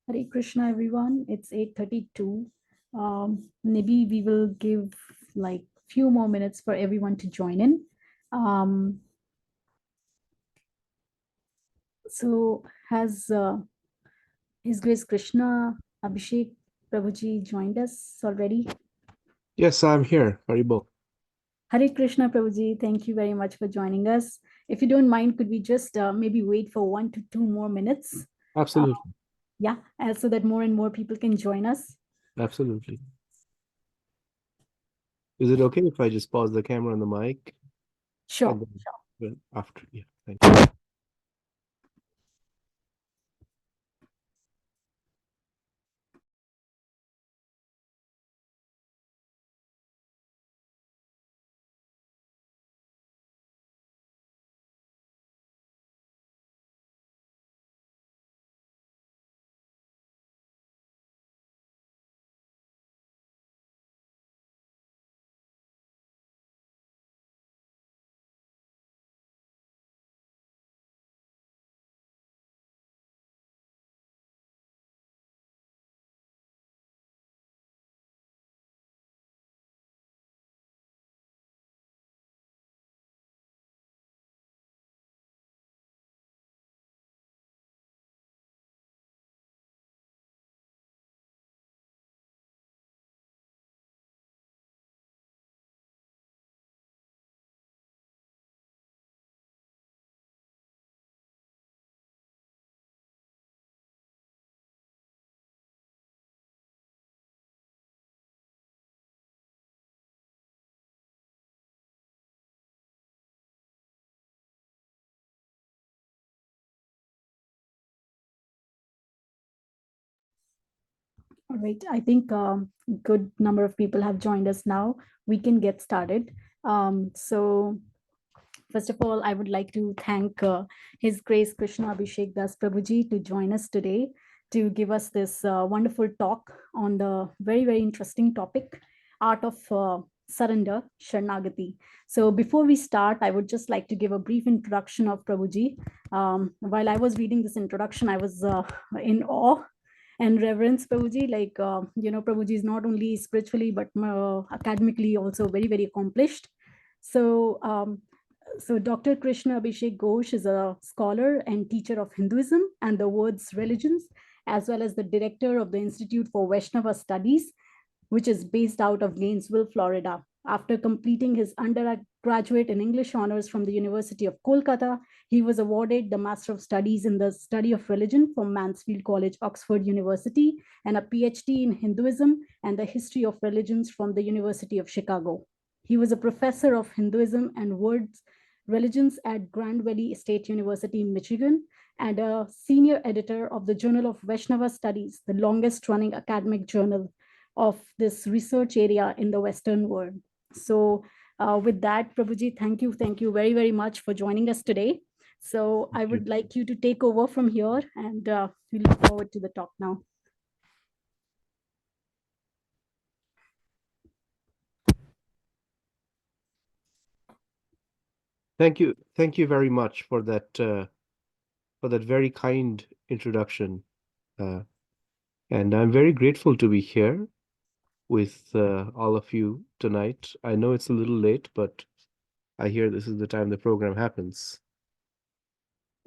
Hare Krishna, everyone. It's 8:32. Maybe we will give like few more minutes for everyone to join in. Um, so has His Grace Krishna, Abhishek, Prabhuji joined us already? Yes, I'm here, Haribo. Hare Krishna, Prabhuji. Thank you very much for joining us. If you don't mind, could we just maybe wait for 1 to 2 more minutes? Uh, Absolutely. yeah, so that more and more people can join us. Absolutely. Is it okay if I just pause the camera and the mic? Sure. And then after, yeah, thank you. All right, I think good number of people have joined us now. We can get started. So first of all, I would like to thank His Grace Krishna Abhishek Das Prabhuji to join us today to give us this wonderful talk on the very, very interesting topic, art of surrender, Sharanagati. So before we start, I would just like to give a brief introduction of Prabhuji. While I was reading this introduction, I was in awe and reverence Prabhuji. Like, Prabhuji is not only spiritually, but academically also very, very accomplished. So, Dr. Krishna Abhishek Ghosh is a scholar and teacher of Hinduism and the world's religions, as well as the director of the Institute for Vaishnava Studies, which is based out of Gainesville, Florida. After completing his undergraduate in English honors from the University of Kolkata, he was awarded the Master of Studies in the Study of Religion from Mansfield College, Oxford University, and a PhD in Hinduism and the History of Religions from the University of Chicago. He was a professor of Hinduism and world religions at Grand Valley State University in Michigan and a senior editor of the Journal of Vaishnava Studies, the longest running academic journal of this research area in the Western world. So with that, Prabhuji, thank you very, very much for joining us today. So I Thank you. would like you to take over from here, and we look forward to the talk now. Thank you. Thank you very much for that very kind introduction. Uh, and I'm very grateful to be here with all of you tonight. I know it's a little late, but I hear this is the time the program happens.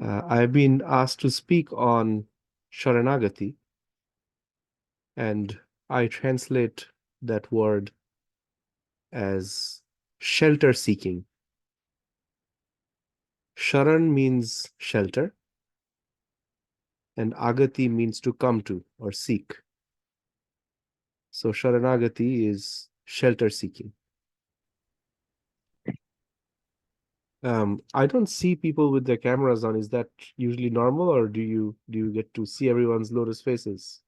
I've been asked to speak on Sharanagati, and I translate that word as shelter seeking. Sharan means shelter, and Agati means to come to or seek. So Sharanagati is shelter seeking. I don't see people with their cameras on. Is that usually normal, or do you get to see everyone's lotus faces?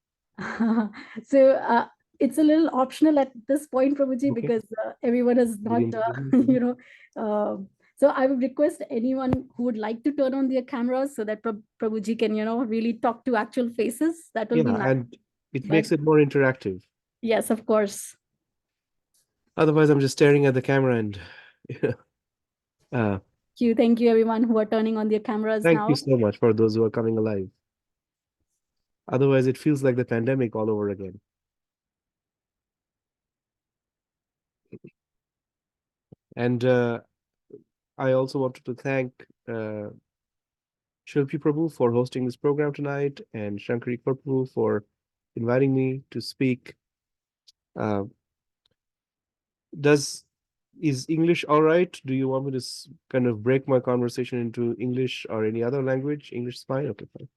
so it's a little optional at this point, Prabhuji, Okay. because everyone is not, Begin the business. uh, so I would request anyone who would like to turn on their cameras so that Prabhuji can, really talk to actual faces. That will be Yeah, nice. and it But makes it more interactive. yes, of course. Otherwise, I'm just staring at the camera and uh, Thank you, everyone who are turning on their cameras thank you now. so much for those who are coming alive. Otherwise, it feels like the pandemic all over again. And I also wanted to thank Shilpi Prabhu for hosting this program tonight, and Shankari Prabhu for inviting me to speak. Uh, does is English all right? Do you want me to kind of break my conversation into English or any other language? English is fine. Okay, fine.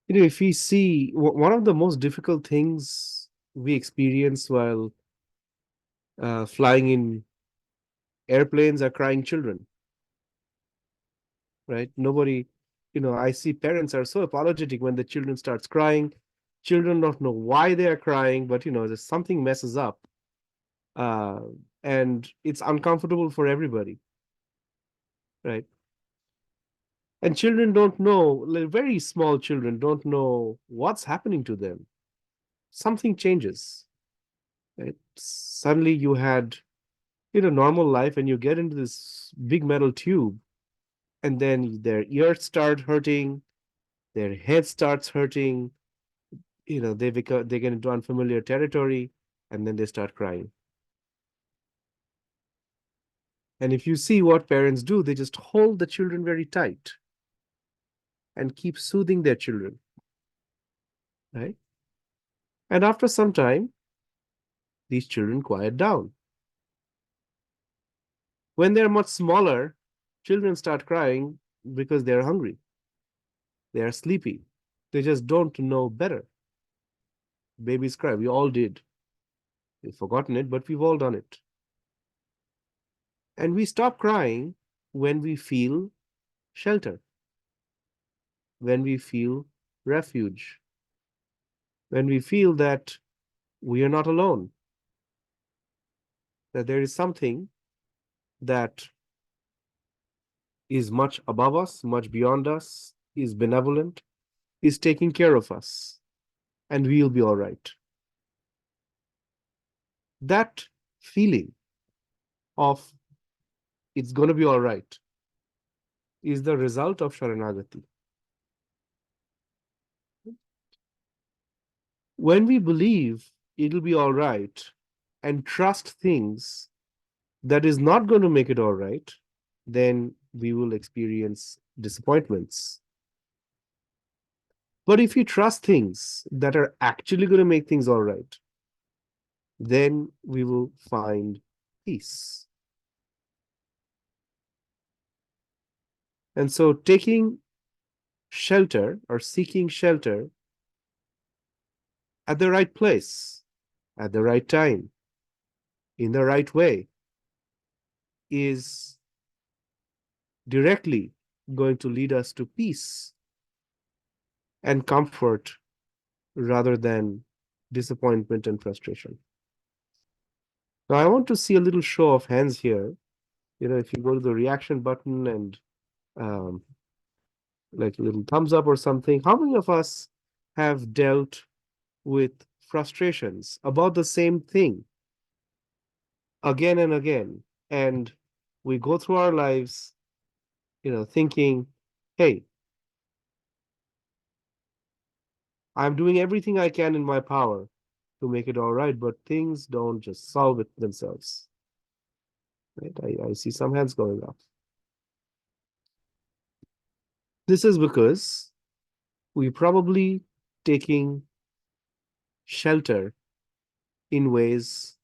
If we see one of the most difficult things we experience while flying in airplanes are crying children, right? Nobody, I see parents are so apologetic when the children starts crying. Children don't know why they are crying, but there's something messes up, uh, and it's uncomfortable for everybody, right? And children don't know, like very small children don't know what's happening to them. Something changes, right? Suddenly you had, normal life, and you get into this big metal tube, and then their ears start hurting, their head starts hurting, they get into unfamiliar territory, and then they start crying. And if you see what parents do, they just hold the children very tight and keep soothing their children, right? And after some time, these children quiet down. When they're much smaller, children start crying because they're hungry, they are sleepy, they just don't know better. Babies cry, we all did. We've forgotten it, but we've all done it. And we stop crying when we feel shelter, when we feel refuge, when we feel that we are not alone, that there is something that is much above us, much beyond us, is benevolent, is taking care of us, and we'll be all right. That feeling of it's going to be all right is the result of Saranagati. When we believe it'll be all right and trust things that is not going to make it all right, then we will experience disappointments. But if you trust things that are actually going to make things all right, then we will find peace. And so taking shelter or seeking shelter at the right place, at the right time, in the right way, is directly going to lead us to peace and comfort rather than disappointment and frustration. Now, I want to see a little show of hands here. If you go to the reaction button and um, like a little thumbs up or something, how many of us have dealt with frustrations about the same thing again and again? And we go through our lives, thinking, hey, I'm doing everything I can in my power to make it all right, but things don't just solve it themselves. Right? I see some hands going up. This is because we probably taking shelter in ways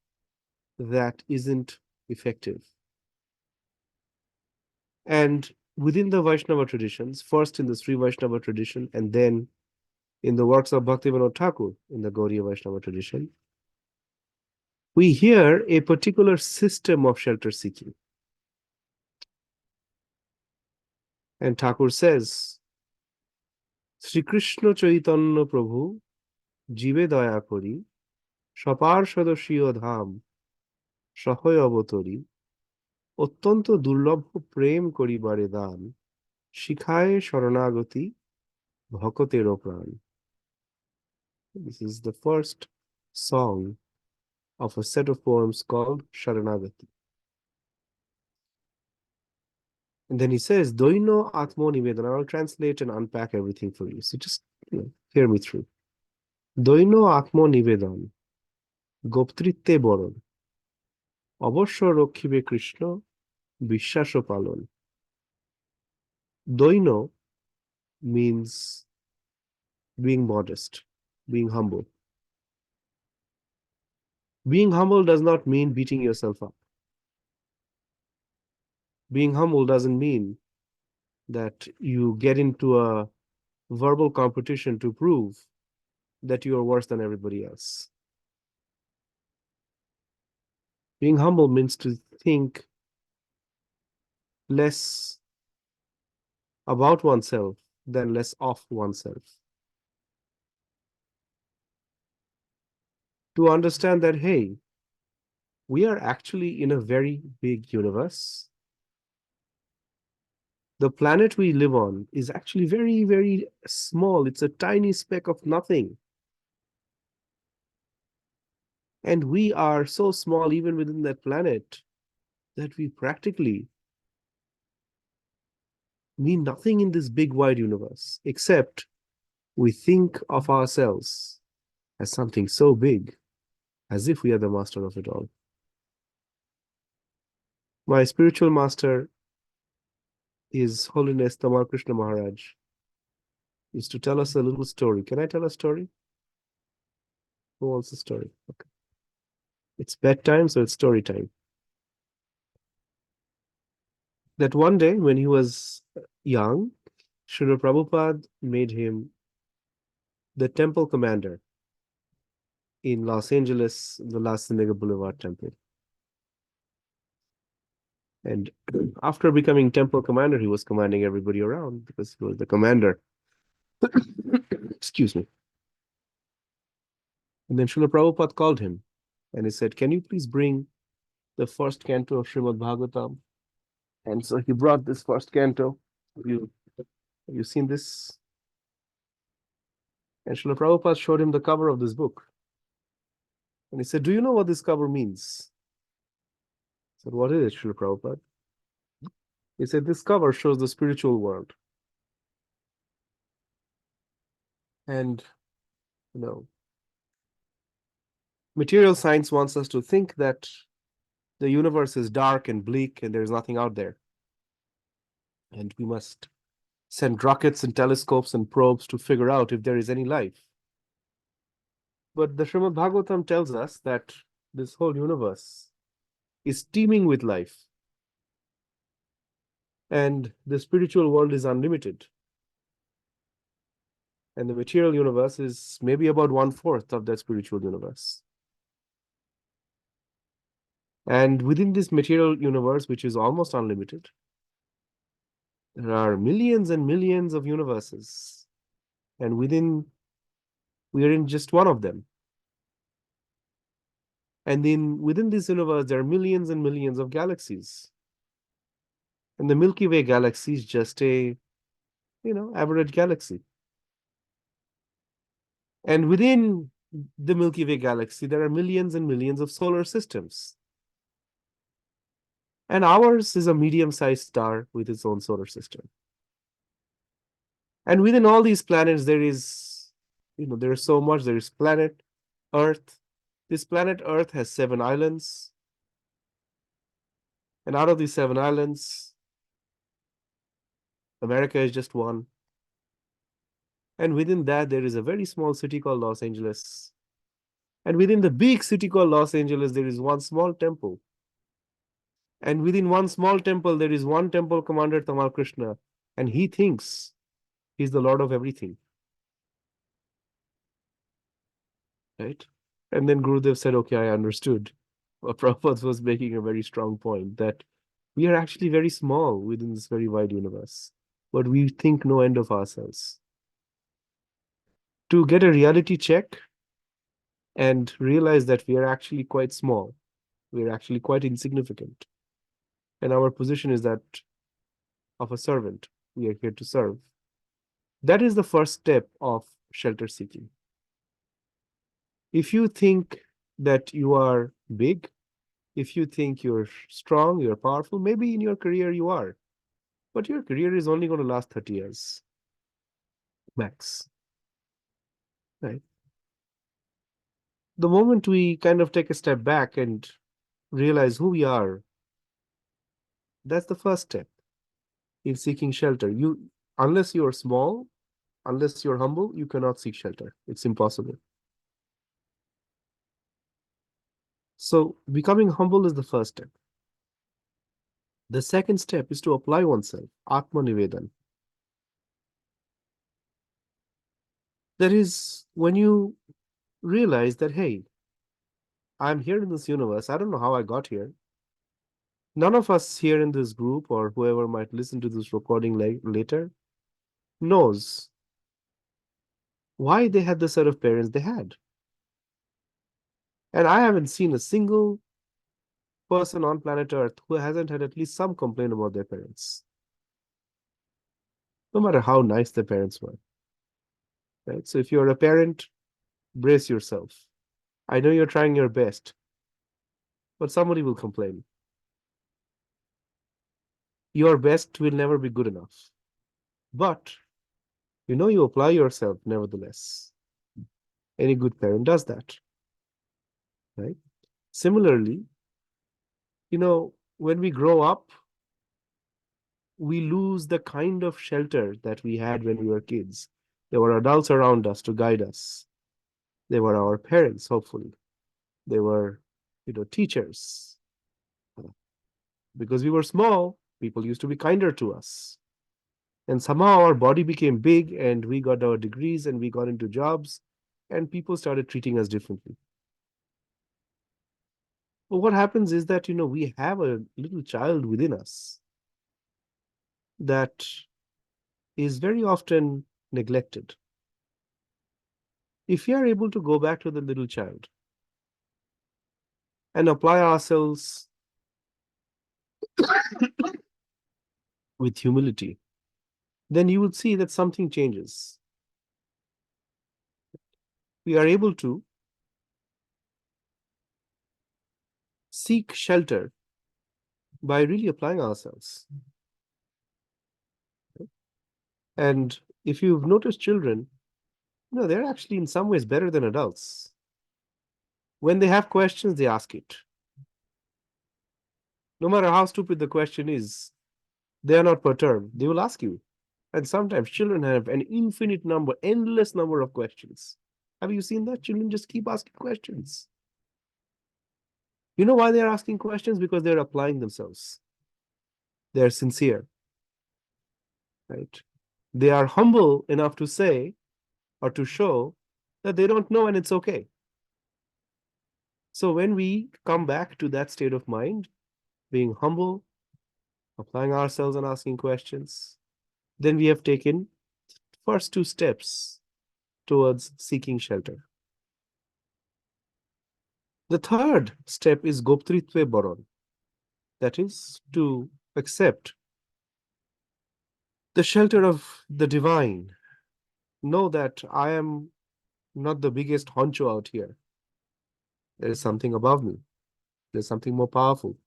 that isn't effective. And within the Vaishnava traditions, first in the Sri Vaishnava tradition, and then in the works of Bhaktivinoda Thakur in the Gaudiya Vaishnava tradition, we hear a particular system of shelter seeking. And Thakur says, Sri Krishna Chaitanya Prabhu jive daya kori, সপার্ষদস্বীয় ধাম সহয় অবতরী অত্যন্ত দুর্লভ প্রেম করিবারে দান শিখায় শরণাগতি ভকতেরও প্রাণ. This is the first song of a set of poems called Saranagati. And then he says, Doino Atmo Nivedana. I'll translate and unpack everything for you. So just hear me through. Doino Atmo Nivedan, গোপতৃত্বে বরণ, অবশ্য রক্ষিবে কৃষ্ণ, বিশ্বাস পালন. Doino means being modest, being humble. Being humble does not mean beating yourself up. Being humble doesn't mean that you get into a verbal competition to prove that you are worse than everybody else. Being humble means to think less about oneself than less of oneself. To understand that, hey, we are actually in a very big universe. The planet we live on is actually very, very small. It's a tiny speck of nothing. And we are so small even within that planet that we practically mean nothing in this big wide universe, except we think of ourselves as something so big, as if we are the master of it all. My spiritual master, His Holiness Tamal Krishna Maharaj, is to tell us a little story. Can I tell a story? Who wants a story? Okay. It's bedtime, so it's story time. That one day when he was young, Srila Prabhupada made him the temple commander in Los Angeles, the Las Vegas Boulevard temple. And after becoming temple commander, he was commanding everybody around because he was the commander. Excuse me. And then Srila Prabhupada called him and he said, can you please bring the first canto of Srimad Bhagavatam? And so he brought this first canto. Have you seen this? And Srila Prabhupada showed him the cover of this book. And he said, do you know what this cover means? I said, what is it, Srila Prabhupada? He said, this cover shows the spiritual world. And, material science wants us to think that the universe is dark and bleak and there's nothing out there. And we must send rockets and telescopes and probes to figure out if there is any life. But the Srimad Bhagavatam tells us that this whole universe is teeming with life. And the spiritual world is unlimited. And the material universe is maybe about 1/4 of that spiritual universe. And within this material universe, which is almost unlimited, there are millions and millions of universes. And we are in just one of them. And within this universe, there are millions and millions of galaxies. And the Milky Way galaxy is just a, average galaxy. And within the Milky Way galaxy, there are millions and millions of solar systems. And ours is a medium-sized star with its own solar system. And within all these planets, there is so much. There is planet Earth. This planet Earth has 7 islands. And out of these 7 islands, America is just one. And within that, there is a very small city called Los Angeles. And within the big city called Los Angeles, there is one small temple. And within one small temple, there is one temple commander, Tamal Krishna. And he thinks he's the Lord of everything. Right? And then Gurudev said, okay, I understood. But Prabhupada was making a very strong point that we are actually very small within this very wide universe. But we think no end of ourselves. To get a reality check and realize that we are actually quite small, we are actually quite insignificant. And our position is that of a servant. We are here to serve. That is the first step of shelter seeking. If you think that you are big, if you think you're strong, you're powerful, maybe in your career you are. but your career is only going to last 30 years max, right? The moment we kind of take a step back and realize who we are, that's the first step in seeking shelter. Unless you are small, unless you're humble, you cannot seek shelter. It's impossible. So becoming humble is the first step. The second step is to apply oneself, Atma Nivedan. That is when you realize that, hey, I'm here in this universe. I don't know how I got here. None of us here in this group or whoever might listen to this recording later knows why they had the set of parents they had. And I haven't seen a single person on planet Earth who hasn't had at least some complaint about their parents, no matter how nice their parents were. Right? So if you're a parent, brace yourself. I know you're trying your best, but somebody will complain. Your best will never be good enough. But you apply yourself nevertheless. Any good parent does that, right? Similarly, when we grow up, we lose the kind of shelter that we had when we were kids. There were adults around us to guide us. They were our parents, hopefully. They were, teachers. Because we were small, people used to be kinder to us. And somehow our body became big and we got our degrees and we got into jobs and people started treating us differently. But what happens is that, we have a little child within us that is very often neglected. If we are able to go back to the little child and apply ourselves with humility, then you would see that something changes. We are able to seek shelter by really applying ourselves. And if you've noticed children, they're actually in some ways better than adults. When they have questions, they ask it. No matter how stupid the question is, they are not perturbed. They will ask you. And sometimes children have an endless number of questions. Have you seen that? Children just keep asking questions. You know why they're asking questions? Because they're applying themselves. They're sincere, right? They are humble enough to say or to show that they don't know and it's okay. So when we come back to that state of mind, being humble, applying ourselves and asking questions, then we have taken first two steps towards seeking shelter. The third step is Goptritve Baron, that is to accept the shelter of the divine. Know that I am not the biggest honcho out here. There is something above me. There's something more powerful.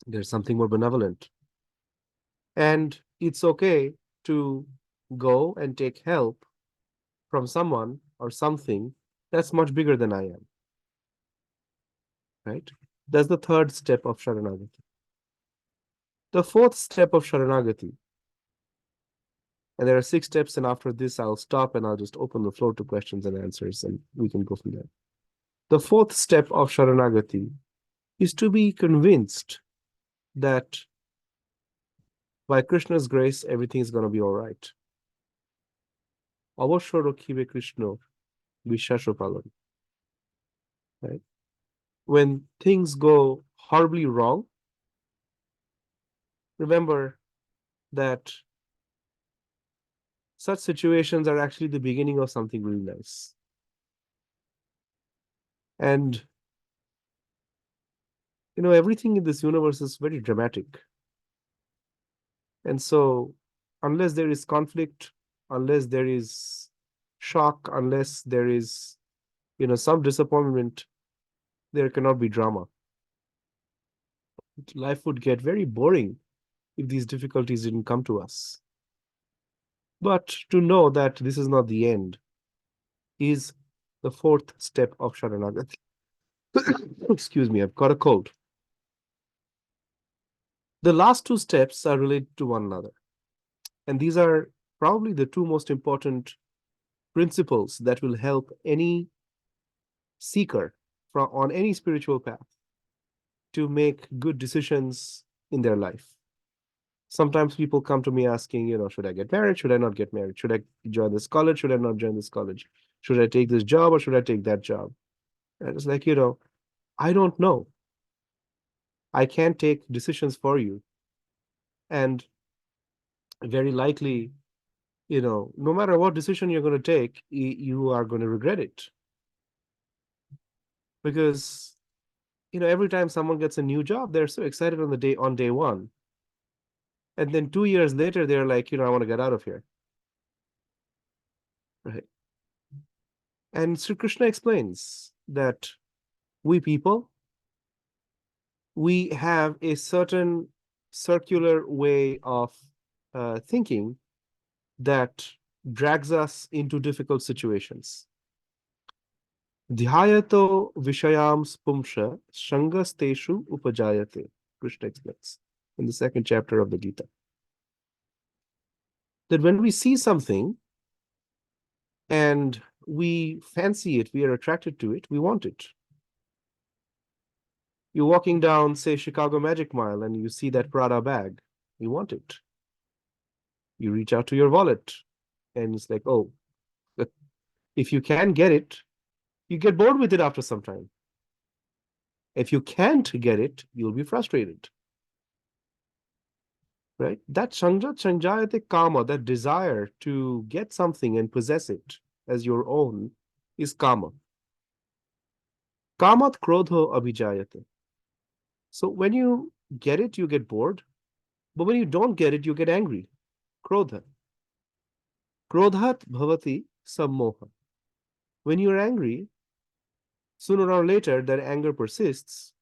There's something more benevolent. And it's okay to go and take help from someone or something that's much bigger than I am. Right? That's the third step of Saranagati. The fourth step of Saranagati, and there are 6 steps, and after this, I'll stop and I'll just open the floor to questions and answers, and we can go from there. The fourth step of Saranagati is to be convinced that by Krishna's grace, everything is going to be all right. Avashya rakhibe Krishna vishwasya palan. Right? When things go horribly wrong, remember that such situations are actually the beginning of something really nice. And, everything in this universe is very dramatic. And so, unless there is conflict, unless there is shock, unless there is, some disappointment, there cannot be drama. Life would get very boring if these difficulties didn't come to us. But to know that this is not the end is the fourth step of Saranagati. Excuse me, I've got a cold. The last two steps are related to one another. And these are probably the two most important principles that will help any seeker on any spiritual path to make good decisions in their life. Sometimes people come to me asking, should I get married? Should I not get married? Should I join this college? Should I not join this college? Should I take this job or should I take that job? And it's like, I don't know. I can't take decisions for you. And very likely, no matter what decision you're going to take, you are going to regret it. Because, every time someone gets a new job, they're so excited on day one. And then 2 years later, they're like, I want to get out of here. Right. And Sri Krishna explains that we people, we have a certain circular way of thinking that drags us into difficult situations. Dhyayato vishayam spumsha shangasteshu upajayate, Krishna explains in the second chapter of the Gita. That when we see something and we fancy it, we are attracted to it, we want it. You're walking down, say, Chicago Magic Mile, and you see that Prada bag, you want it. You reach out to your wallet, and it's like, oh, if you can get it, you get bored with it after some time. If you can't get it, you'll be frustrated. Right? That sanjayate kama, that desire to get something and possess it as your own, is kama. Kamat krodho abhijayate. So when you get it, you get bored. But when you don't get it, you get angry. Krodha. Krodhat bhavati sammoha. When you're angry, sooner or later, that anger persists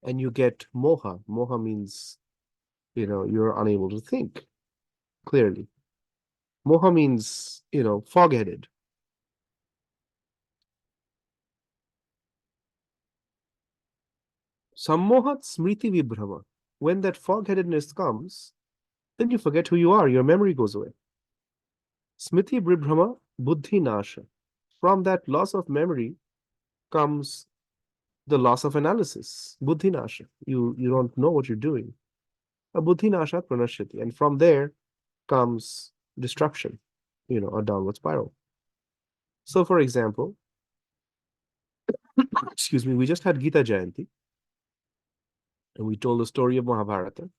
and you get moha. Moha means, you're unable to think clearly. Moha means, fog-headed. Sammohat smriti vibhrama. When that fog-headedness comes, then you forget who you are. Your memory goes away. Smriti vibhrama buddhi nasha. From that loss of memory comes the loss of analysis. Buddhi nasha. You don't know what you're doing. A buddhi nasha pranashyati. And from there comes destruction, a downward spiral. So, for example, excuse me, we just had Gita Jayanti, and we told the story of Mahabharata.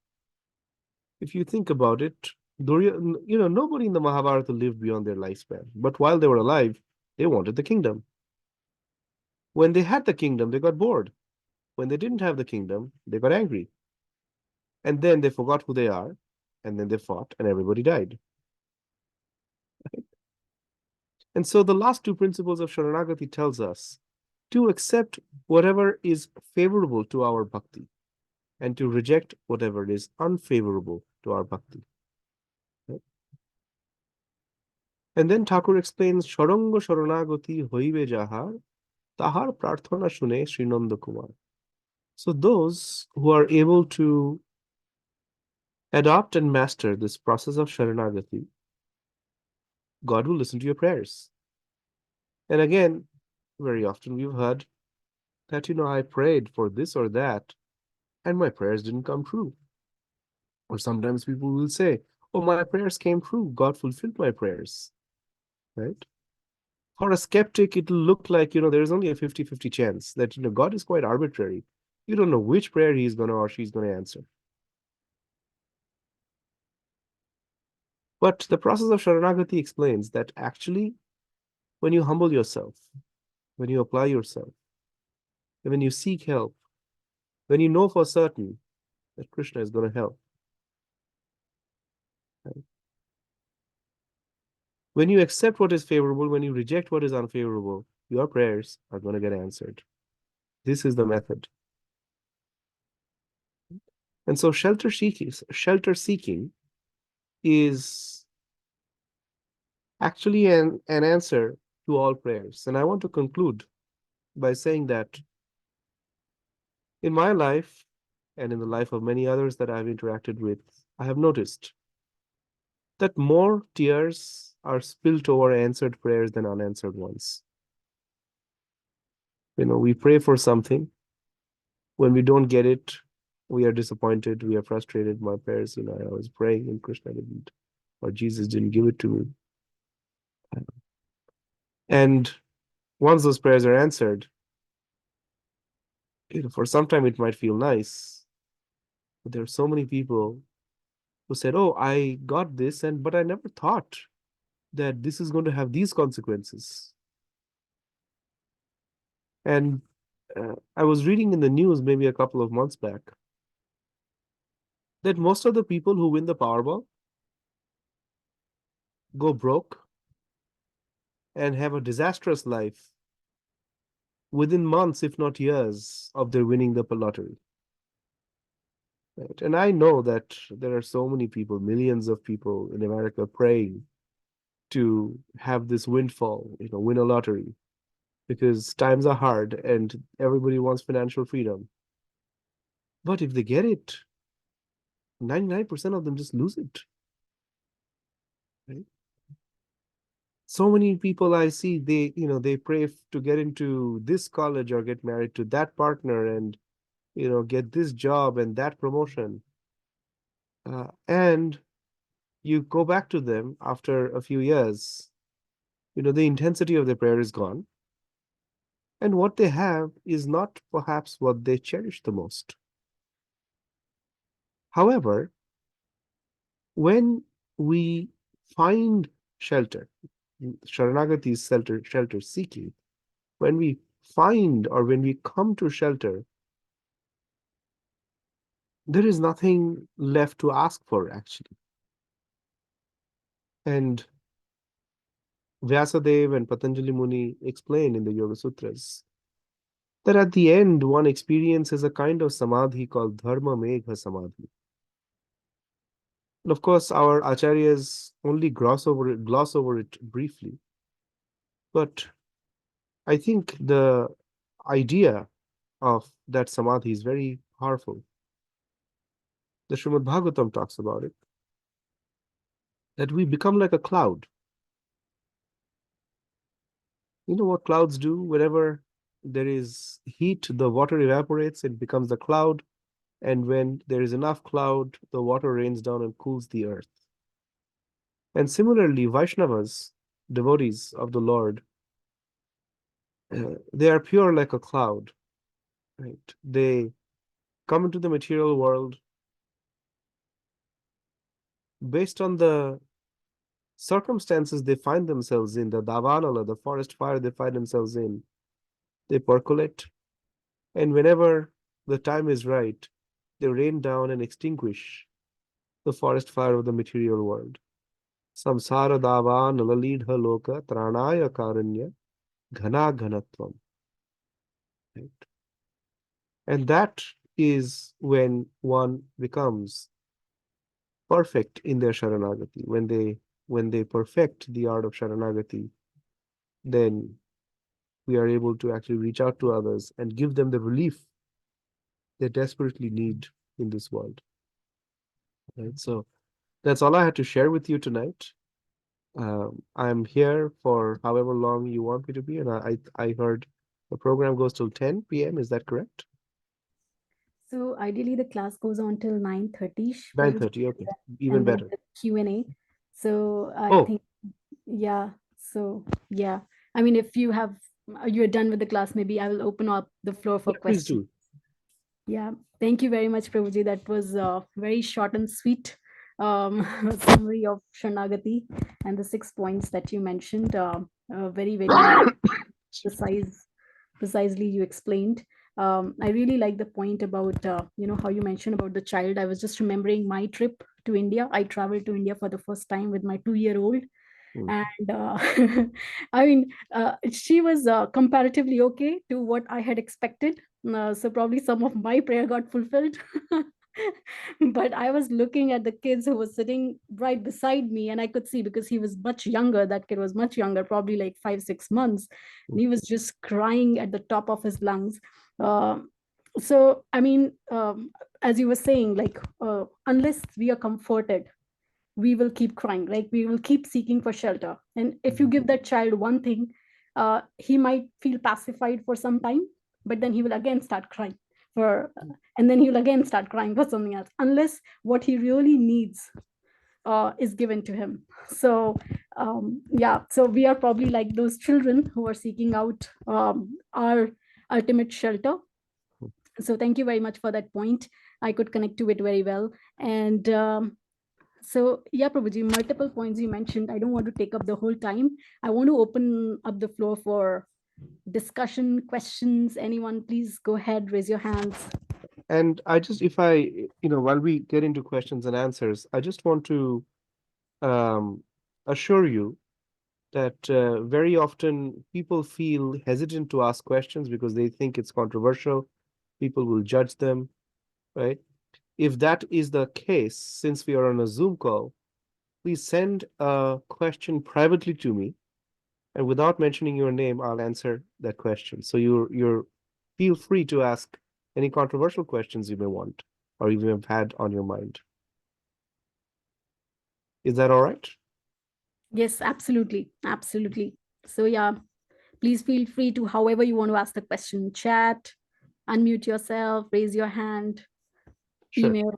If you think about it, nobody in the Mahabharata lived beyond their lifespan. But while they were alive, they wanted the kingdom. When they had the kingdom, they got bored. When they didn't have the kingdom, they got angry. And then they forgot who they are, and then they fought, and everybody died. And so the last two principles of Saranagati tells us to accept whatever is favorable to our bhakti and to reject whatever is unfavorable to our bhakti. Right? And then Thakur explains, Sharango Sharanagati hoibe jahar, tahar prarthana shune Srinanda Kumar. So those who are able to adopt and master this process of Sharanagati, God will listen to your prayers. And again, very often we've heard that, I prayed for this or that, and my prayers didn't come true. Or sometimes people will say, oh, my prayers came true. God fulfilled my prayers. Right? For a skeptic, it'll look like, there's only a 50-50 chance that, God is quite arbitrary. You don't know which prayer he's going to or she's going to answer. But the process of Sharanagati explains that actually, when you humble yourself, when you apply yourself, when you seek help, when you know for certain that Krishna is going to help, right? When you accept what is favorable, when you reject what is unfavorable, your prayers are going to get answered. This is the method. And so shelter seeking is actually an answer to all prayers. And I want to conclude by saying that in my life and in the life of many others that I've interacted with, I have noticed that more tears are spilt over answered prayers than unanswered ones. We pray for something. When we don't get it, we are disappointed, we are frustrated. My prayers, I was praying and Krishna didn't, or Jesus didn't give it to me. And once those prayers are answered, for some time it might feel nice. But there are so many people who said, "Oh, I got this, but I never thought that this is going to have these consequences." And I was reading in the news maybe a couple of months back that most of the people who win the Powerball go broke and have a disastrous life within months, if not years, of their winning the lottery. Right? And I know that there are so many people, millions of people in America praying to have this windfall, win a lottery, because times are hard and everybody wants financial freedom. But if they get it, 99% of them just lose it. Right? So many people I see, they pray to get into this college or get married to that partner and, get this job and that promotion. And you go back to them after a few years, the intensity of their prayer is gone. And what they have is not perhaps what they cherish the most. However, when we find shelter, Sharanagati is shelter seeking, when we find or when we come to shelter, there is nothing left to ask for, actually. And Vyasadeva and Patanjali Muni explain in the Yoga Sutras that at the end, one experiences a kind of samadhi called Dharma Megha Samadhi. And of course, our acharyas only gloss over it briefly. But I think the idea of that samadhi is very powerful. The Srimad Bhagavatam talks about it, that we become like a cloud. You know what clouds do? Whenever there is heat, the water evaporates and becomes a cloud. And when there is enough cloud, the water rains down and cools the earth. And similarly, Vaishnavas, devotees of the Lord, they are pure like a cloud, right? They come into the material world based on the circumstances they find themselves in, the davanala, the forest fire they find themselves in. They percolate, and whenever the time is right, they rain down and extinguish the forest fire of the material world. Samsara davan lalidha loka tranaya karanya ghana ghanatvam. Right? And that is when one becomes perfect in their Sharanagati. When they perfect the art of Sharanagati, then we are able to actually reach out to others and give them the relief they desperately need in this world. Right? So that's all I had to share with you tonight. I'm here for however long you want me to be, and I heard the program goes till 10 p.m. Is that correct? So ideally, the class goes on till 9:30, Prabhuji, 9:30. Okay, even and then better. the Q&A. So I Oh, think, yeah. So yeah, I mean, if you're done with the class, maybe I will open up the floor for yeah, please questions. do. Yeah, thank you very much, Prabhuji. That was very short and sweet summary of Sharnagati and the 6 points that you mentioned. Very, very precise, precisely you explained. I really like the point about how you mentioned about the child. I was just remembering my trip to India. I traveled to India for the first time with my 2-year-old, Mm. and I mean, she was comparatively okay to what I had expected. So probably some of my prayer got fulfilled. But I was looking at the kids who was sitting right beside me, and I could see, because he was much younger, that kid was much younger, probably like 5 6 months, and he was just crying at the top of his lungs. So I mean, as you were saying, like, unless we are comforted, we will keep crying, like we will keep seeking for shelter. And if you give that child one thing, he might feel pacified for some time, but then he will again start crying for, and then he will again start crying for something else, unless what he really needs is given to him. So yeah, so we are probably like those children who are seeking out our ultimate shelter. So thank you very much for that point. I could connect to it very well. And so, yeah, Prabhuji, multiple points you mentioned. I don't want to take up the whole time. I want to open up the floor for discussion, questions. Anyone, please go ahead, raise your hands. And I just, if I, while we get into questions and answers, I just want to um, assure you that very often people feel hesitant to ask questions because they think it's controversial. People will judge them, right? If that is the case, since we are on a Zoom call, please send a question privately to me, and without mentioning your name, I'll answer that question. So you're feel free to ask any controversial questions you may want or you may have had on your mind. Is that all right? Yes, absolutely. Absolutely. So, yeah, please feel free to, however you want to ask the question, chat, unmute yourself, raise your hand, Sure. email,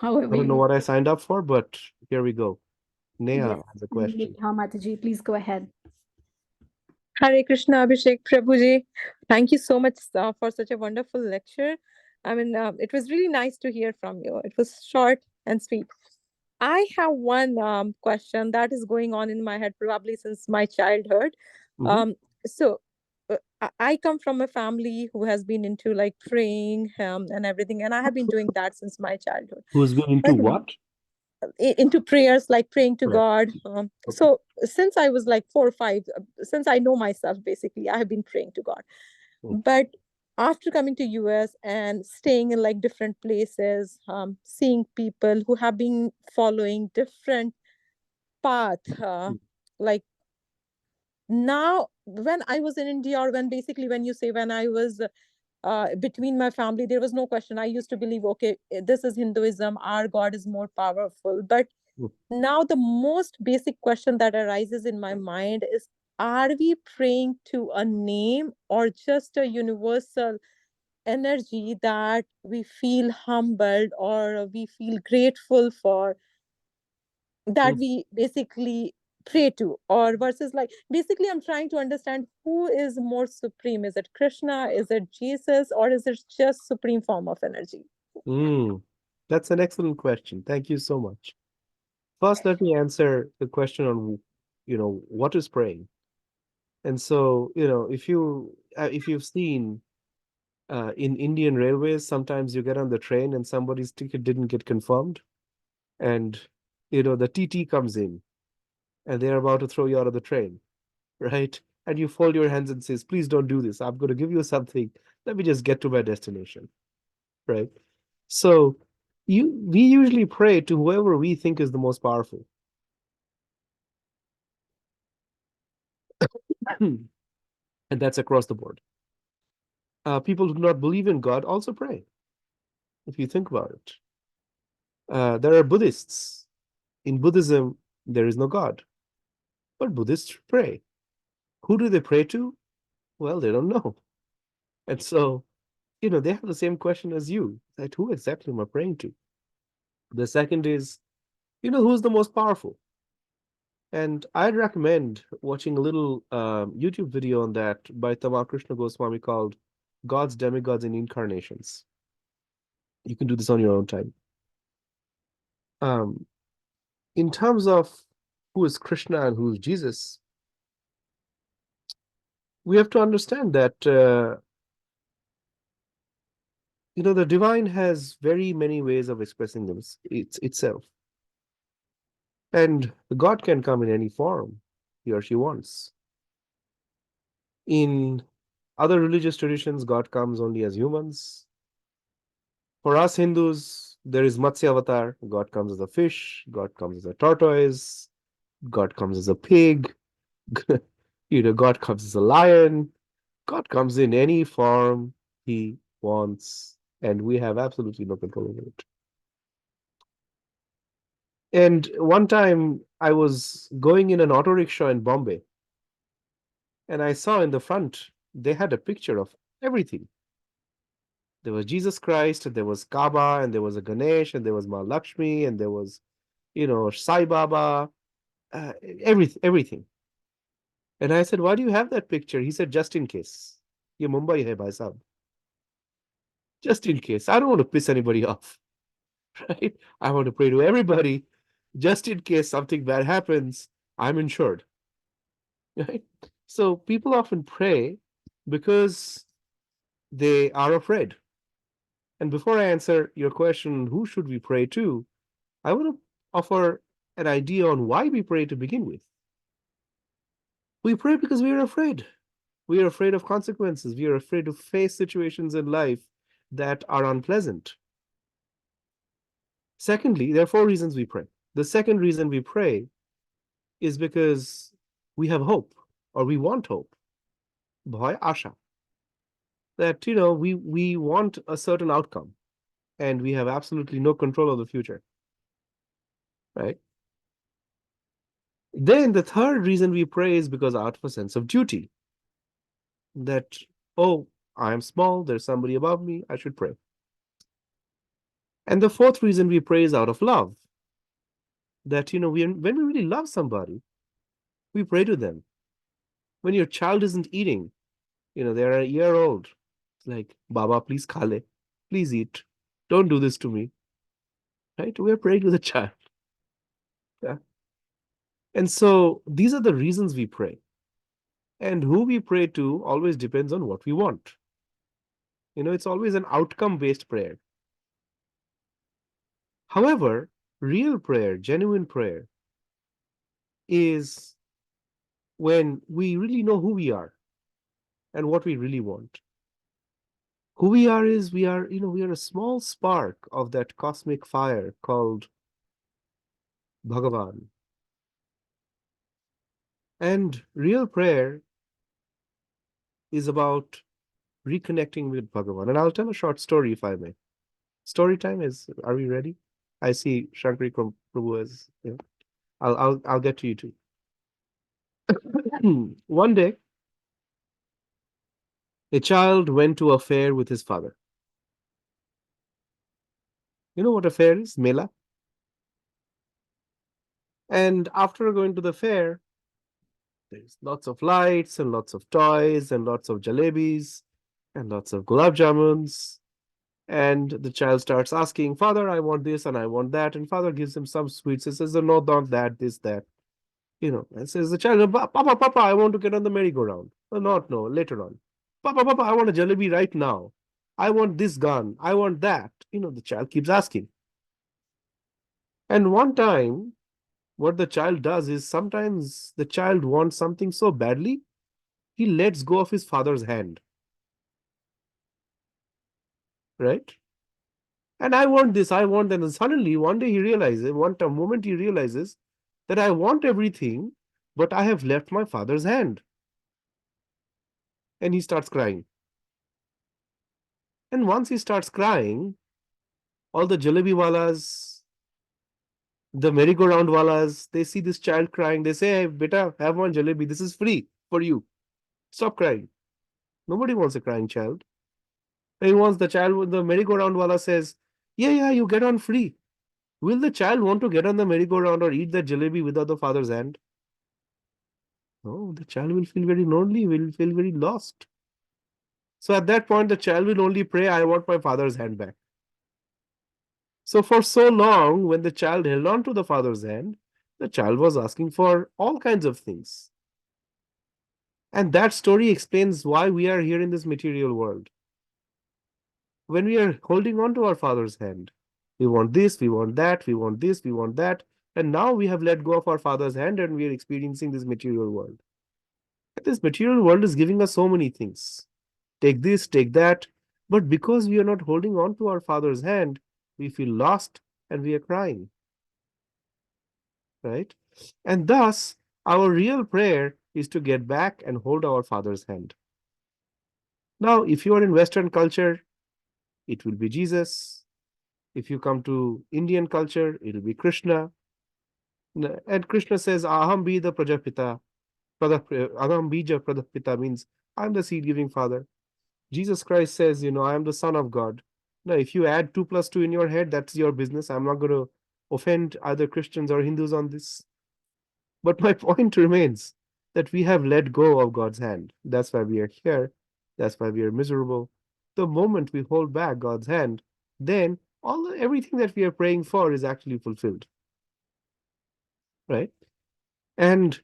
however I don't you know want. what I signed up for, but here we go. Neha Yes, has a question. Neha Mataji, please go ahead. Hare Krishna, Abhishek, Prabhuji. Thank you so much for such a wonderful lecture. I mean, it was really nice to hear from you. It was short and sweet. I have one question that is going on in my head probably since my childhood. Mhm. Um, so, I come from a family who has been into like praying and everything, and I have been doing that since my childhood. Who's going to But what? into prayers, like praying to Right. God. Okay. So since I was like 4 or 5, since I know myself, basically I have been praying to God. Mm. But after coming to US and staying in like different places, seeing people who have been following different path, Mm. like now when I was in India, or when basically when you say when I was between my family, there was no question. I used to believe, okay, this is Hinduism, our God is more powerful. But Mm. now the most basic question that arises in my mind is, are we praying to a name or just a universal energy that we feel humbled or we feel grateful for, that Mm. we basically pray to? Or versus, like, basically I'm trying to understand who is more supreme. Is it Krishna, is it Jesus, or is it just supreme form of energy? Mm. That's an excellent question. Thank you so much. First, let me answer the question on, what is praying. And so, if you've seen in Indian Railways, sometimes you get on the train and somebody's ticket didn't get confirmed, and the TT comes in and they're about to throw you out of the train, right? And you fold your hands and says, "Please don't do this. I'm going to give you something. Let me just get to my destination," right? So we usually pray to whoever we think is the most powerful. And that's across the board. People who do not believe in God also pray, if you think about it. There are Buddhists. In Buddhism, there is no God, but Buddhists pray. Who do they pray to? Well, they don't know. And so, they have the same question as you, that who exactly am I praying to? The second is, who's the most powerful? And I'd recommend watching a little YouTube video on that by Tamal Krishna Goswami called Gods, Demigods, and Incarnations. You can do this on your own time. Um, in terms of who is Krishna and who is Jesus, we have to understand that the divine has very many ways of expressing itself, and God can come in any form he or she wants. In other religious traditions, God comes only as humans. For us Hindus, there is Matsya Avatar. God comes as a fish, God comes as a tortoise, God comes as a pig, God comes as a lion. God comes in any form he wants, and we have absolutely no control over it. And one time I was going in an auto rickshaw in Bombay, and I saw in the front they had a picture of everything. There was Jesus Christ, and there was Kaaba, and there was a Ganesh, and there was Ma Lakshmi, and there was, Sai Baba, everything. And I said, "Why do you have that picture?" He said, "Just in case. Ye Mumbai hai, bhai sahab. Just in case. I don't want to piss anybody off, right? I want to pray to everybody, just in case something bad happens. I'm insured, right?" So people often pray because they are afraid. And before I answer your question, who should we pray to? I want to offer an idea on why we pray to begin with. We pray because we are afraid. We are afraid of consequences. We are afraid to face situations in life that are unpleasant. Secondly, there are 4 reasons we pray. The second reason we pray is because we have hope, or we want hope. Bhai asha. That, we want a certain outcome, and we have absolutely no control of the future, right? Then the third reason we pray is because out of a sense of duty. That, oh, I am small, there's somebody above me, I should pray. And the fourth reason we pray is out of love. That, when we really love somebody, we pray to them. When your child isn't eating, they're a year old, it's like, Baba, please khale, please eat. Don't do this to me. Right? We're praying to the child. Yeah. And so these are the reasons we pray. And who we pray to always depends on what we want. It's always an outcome-based prayer. However, real prayer, genuine prayer, is when we really know who we are and what we really want. Who we are is we are a small spark of that cosmic fire called Bhagavan. And real prayer is about reconnecting with Bhagavan. And I'll tell a short story if I may. Story time are we ready? I see Shankari Prabhu as, I'll get to you too. One day, a child went to a fair with his father. You know what a fair is? Mela. And after going to the fair, there's lots of lights and lots of toys and lots of jalebis and lots of gulab jamuns. And the child starts asking, "Father, I want this and I want that." And father gives him some sweets. He says, "No, not that, this, that." And says the child, "Papa, Papa, I want to get on the merry-go-round." No, later on. "Papa, Papa, I want a jalebi right now. I want this gun. I want that." The child keeps asking. And one time, what the child does is sometimes the child wants something so badly, he lets go of his father's hand. Right? And I want this, I want that. And suddenly, one day he realizes, moment he realizes that I want everything, but I have left my father's hand. And he starts crying. And once he starts crying, all the jalebi walas, the merry-go-round walas, they see this child crying. They say, "Hey, beta, have one jalebi. This is free for you. Stop crying." Nobody wants a crying child. He wants the child, the merry-go-round wala says, yeah, you get on free. Will the child want to get on the merry-go-round or eat that jalebi without the father's hand? No, the child will feel very lonely, will feel very lost. So at that point, the child will only pray, "I want my father's hand back." So for so long, when the child held on to the father's hand, the child was asking for all kinds of things. And that story explains why we are here in this material world. When we are holding on to our father's hand, we want this, we want that, we want this, we want that. And now we have let go of our father's hand and we are experiencing this material world. And this material world is giving us so many things. Take this, take that. But because we are not holding on to our Father's hand, we feel lost and we are crying, right? And thus, our real prayer is to get back and hold our Father's hand. Now, if you are in Western culture, it will be Jesus. If you come to Indian culture, it will be Krishna. And Krishna says, Aham bija prajapita. Aham bija prajapita means, I'm the seed giving Father. Jesus Christ says, I am the Son of God. Now, if you add 2 plus 2 in your head, that's your business. I'm not going to offend either Christians or Hindus on this. But my point remains that we have let go of God's hand. That's why we are here. That's why we are miserable. The moment we hold back God's hand, then everything that we are praying for is actually fulfilled. Right? And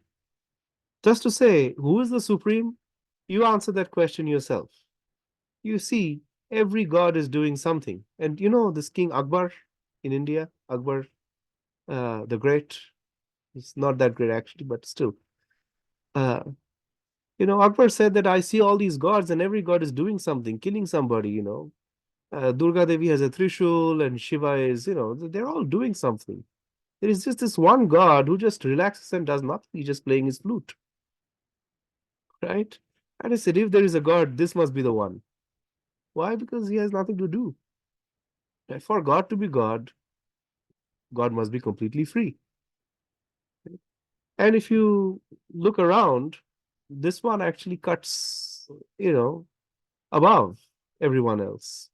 just to say, who is the supreme? You answer that question yourself. You see, every god is doing something. And this King Akbar in India, Akbar the Great, it's not that great actually, but still. Akbar said that I see all these gods and every god is doing something, killing somebody. Durga Devi has a Trishul and Shiva is, they're all doing something. There is just this one god who just relaxes and does nothing. He's just playing his flute. Right? And I said, if there is a god, this must be the one. Why? Because he has nothing to do. And for God to be God, God must be completely free. And if you look around, this one actually cuts, above everyone else.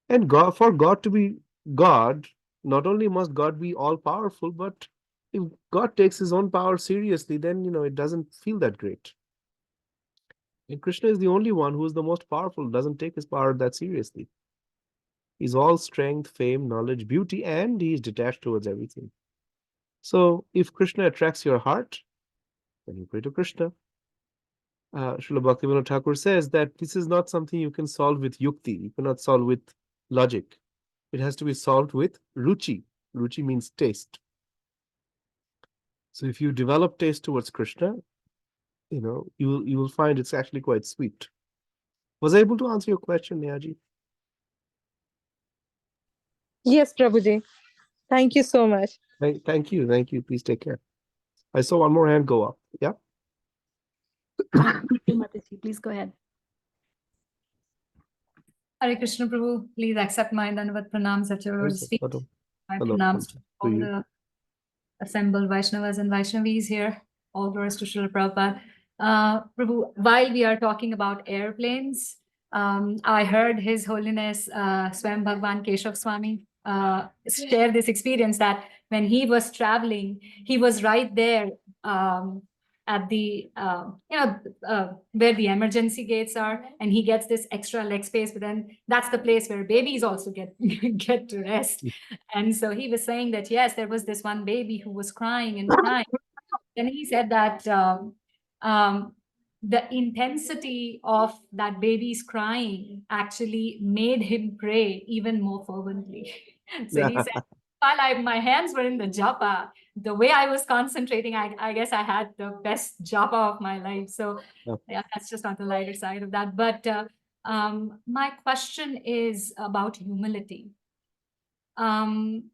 And for God to be God, not only must God be all powerful, but if God takes his own power seriously, then, it doesn't feel that great. And Krishna is the only one who is the most powerful, doesn't take his power that seriously. He's all strength, fame, knowledge, beauty, and he's detached towards everything. So if Krishna attracts your heart, then you pray to Krishna. Srila Bhaktivinoda Thakur says that this is not something you can solve with yukti. You cannot solve with logic. It has to be solved with ruchi. Ruchi means taste. So if you develop taste towards Krishna, you will find it's actually quite sweet. Was I able to answer your question, Nehaji? Yes, Prabhuji. Thank you so much. Thank you. Thank you. Please take care. I saw one more hand go up. Yeah. Mataji, please go ahead. Hare Krishna Prabhu, please accept my Dandavat pranams at your Yes, feet. hello. My Hello. pranams to To all you. the assembled Vaishnavas and Vaishnavis here. All glories to Srila Prabhupada. Prabhu, while we are talking about airplanes, I heard His Holiness Swam Bhagwan Keshav Swami share this experience that when he was traveling, he was right there at the where the emergency gates are, and he gets this extra leg space, but then that's the place where babies also get get to rest. And so he was saying that yes, there was this one baby who was crying and crying, and he said that the intensity of that baby's crying actually made him pray even more fervently. So he said, while my hands were in the japa, the way I was concentrating, I guess I had the best japa of my life. So yeah, that's just on the lighter side of that. But my question is about humility. We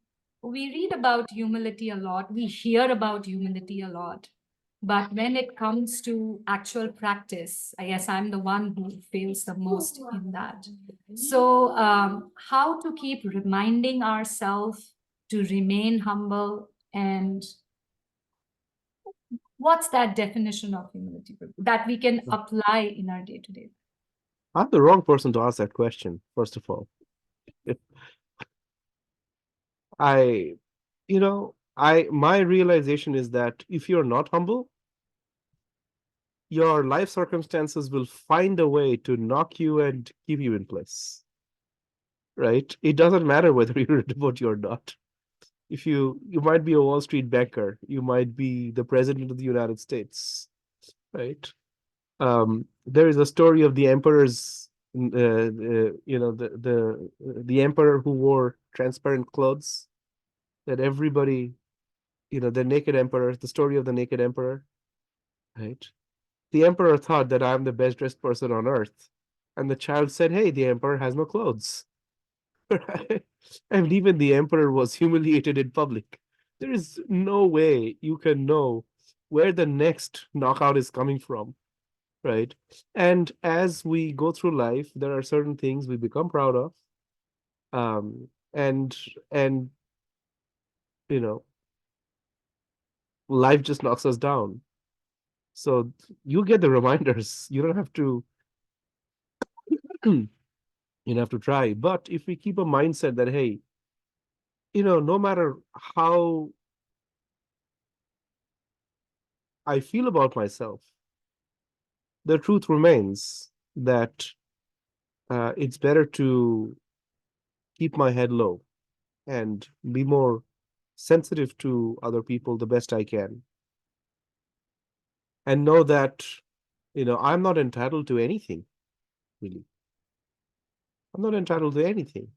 read about humility a lot, we hear about humility a lot, but when it comes to actual practice, I guess I'm the one who fails the most in that. So how to keep reminding ourselves to remain humble, and what's that definition of humility that we can apply in our day-to-day? I'm the wrong person to ask that question, first of all. My realization is that if you're not humble, your life circumstances will find a way to knock you and keep you in place. Right? It doesn't matter whether you're a devotee or not. If you might be a Wall Street banker, you might be the president of the United States, right? There is a story of the emperors, the emperor who wore transparent clothes, that everybody, the naked emperor, the story of the naked emperor, right? The emperor thought that I'm the best dressed person on earth. And the child said, hey, the emperor has no clothes. Right? And even the emperor was humiliated in public. There is no way you can know where the next knockout is coming from, right? And as we go through life, there are certain things we become proud of. And you know, life just knocks us down. So you get the reminders. You don't have to you don't have to try. But if we keep a mindset that, hey, no matter how I feel about myself, the truth remains that it's better to keep my head low and be more sensitive to other people the best I can. And know that, I'm not entitled to anything, really. I'm not entitled to anything.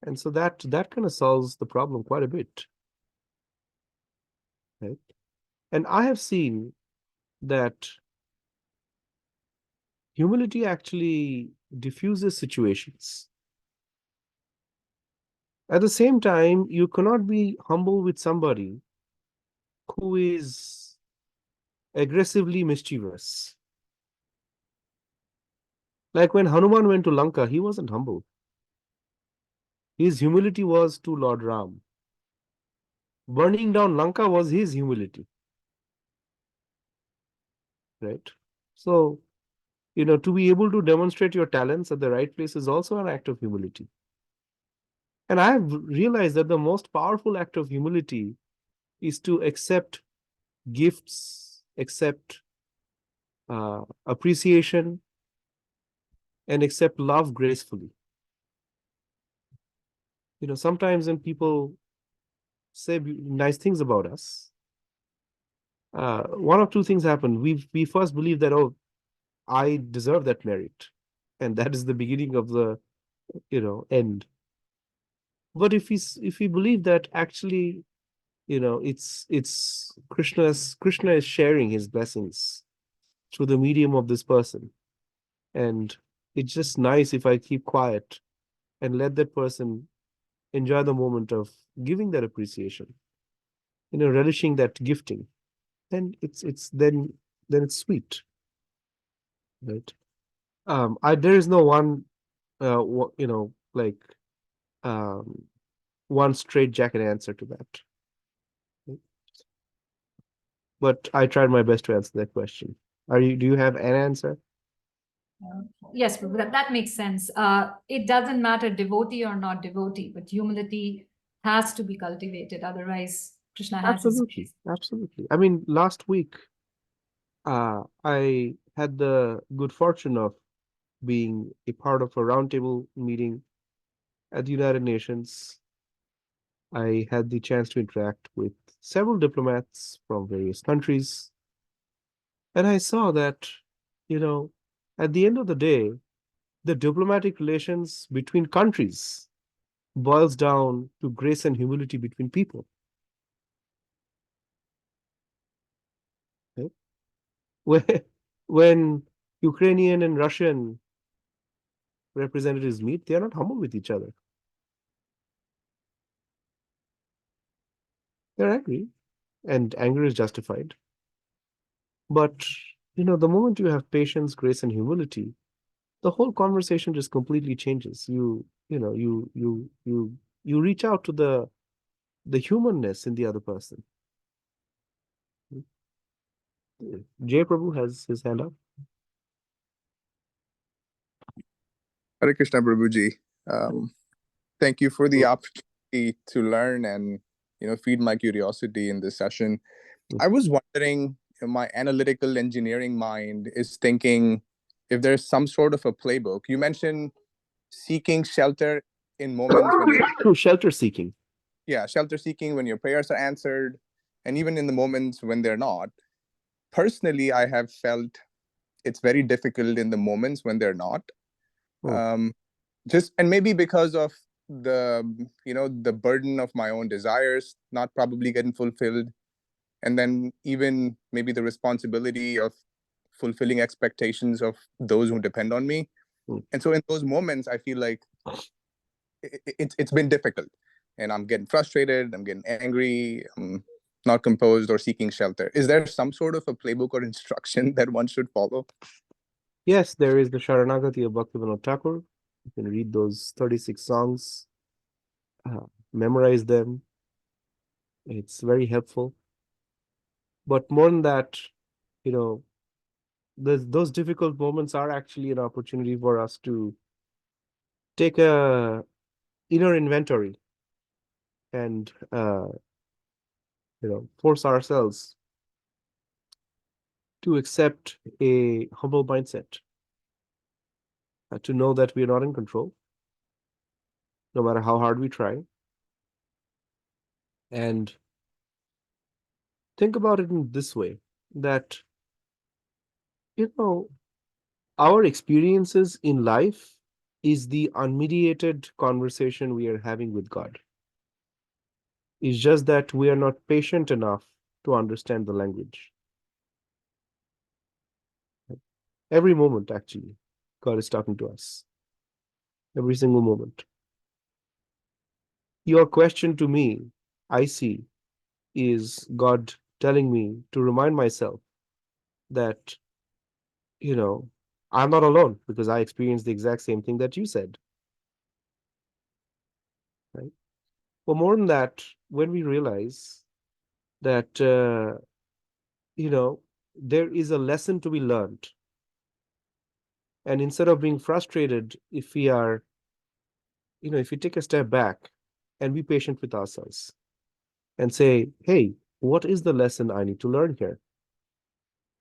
And so that kind of solves the problem quite a bit. Right? And I have seen that humility actually diffuses situations. At the same time, you cannot be humble with somebody who is aggressively mischievous. Like when Hanuman went to Lanka, he wasn't humble. His humility was to Lord Ram. Burning down Lanka was his humility. Right? So, to be able to demonstrate your talents at the right place is also an act of humility. And I've realized that the most powerful act of humility is to accept gifts, accept appreciation, and accept love gracefully. Sometimes when people say nice things about us, one of two things happen. We first believe that, oh, I deserve that merit, and that is the beginning of the end. But if we believe that actually, it's Krishna is sharing his blessings through the medium of this person, and it's just nice if I keep quiet and let that person enjoy the moment of giving that appreciation, relishing that gifting, then then it's sweet, right? There is no one, like one straight jacket answer to that. But I tried my best to answer that question. Do you have an answer? Yes, Prabhu, that makes sense. It doesn't matter devotee or not devotee, but humility has to be cultivated. Otherwise, Krishna has his Absolutely, absolutely. I mean, last week, I had the good fortune of being a part of a roundtable meeting at the United Nations. I had the chance to interact with several diplomats from various countries, and I saw that, at the end of the day, the diplomatic relations between countries boils down to grace and humility between people. Okay? When Ukrainian and Russian representatives meet, they are not humble with each other. They're angry, and anger is justified. But, the moment you have patience, grace, and humility, the whole conversation just completely changes. You reach out to the humanness in the other person. Jay Prabhu has his hand up. Hare Krishna Prabhuji. Thank you for the opportunity to learn and feed my curiosity in this session. I was wondering, my analytical engineering mind is thinking if there's some sort of a playbook. You mentioned seeking shelter in moments when you're Shelter seeking. Yeah, shelter seeking when your prayers are answered, and even in the moments when they're not. Personally, I have felt it's very difficult in the moments when they're not. And maybe because of the burden of my own desires not probably getting fulfilled, and then even maybe the responsibility of fulfilling expectations of those who depend on me. And so in those moments, I feel like it's been difficult, and I'm getting frustrated, I'm getting angry, I'm not composed or seeking shelter. Is there some sort of a playbook or instruction that one should follow? Yes, there is the Saranagati of Bhaktivinoda Thakur. You can read those 36 songs, memorize them. It's very helpful. But more than that, you know, those difficult moments are actually an opportunity for us to take a inner inventory and force ourselves to accept a humble mindset, to know that we are not in control, no matter how hard we try. And think about it in this way, that, our experiences in life is the unmediated conversation we are having with God. It's just that we are not patient enough to understand the language. Every moment, actually, God is talking to us. Every single moment. Your question to me, I see, is God telling me to remind myself that, I'm not alone, because I experienced the exact same thing that you said. Right? But more than that, when we realize that, there is a lesson to be learned, and instead of being frustrated, if we are, if we take a step back and be patient with ourselves and say, hey, what is the lesson I need to learn here?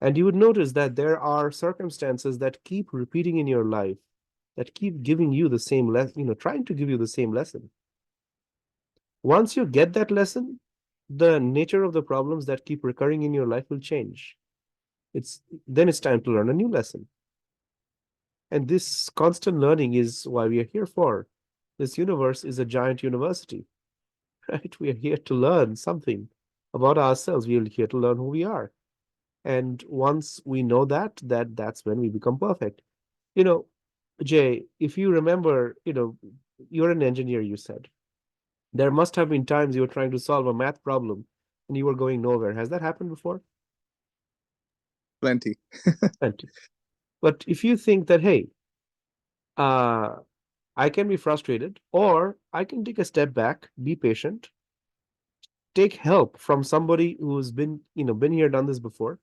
And you would notice that there are circumstances that keep repeating in your life, that keep giving you the same lesson, trying to give you the same lesson. Once you get that lesson, the nature of the problems that keep recurring in your life will change. Then it's time to learn a new lesson. And this constant learning is why we are here for. This universe is a giant university, right? We are here to learn something about ourselves. We are here to learn who we are. And once we know that's when we become perfect. Jay, if you remember, you're an engineer, you said. There must have been times you were trying to solve a math problem and you were going nowhere. Has that happened before? Plenty. Plenty. But if you think that, hey, I can be frustrated, or I can take a step back, be patient, take help from somebody who's been here, done this before,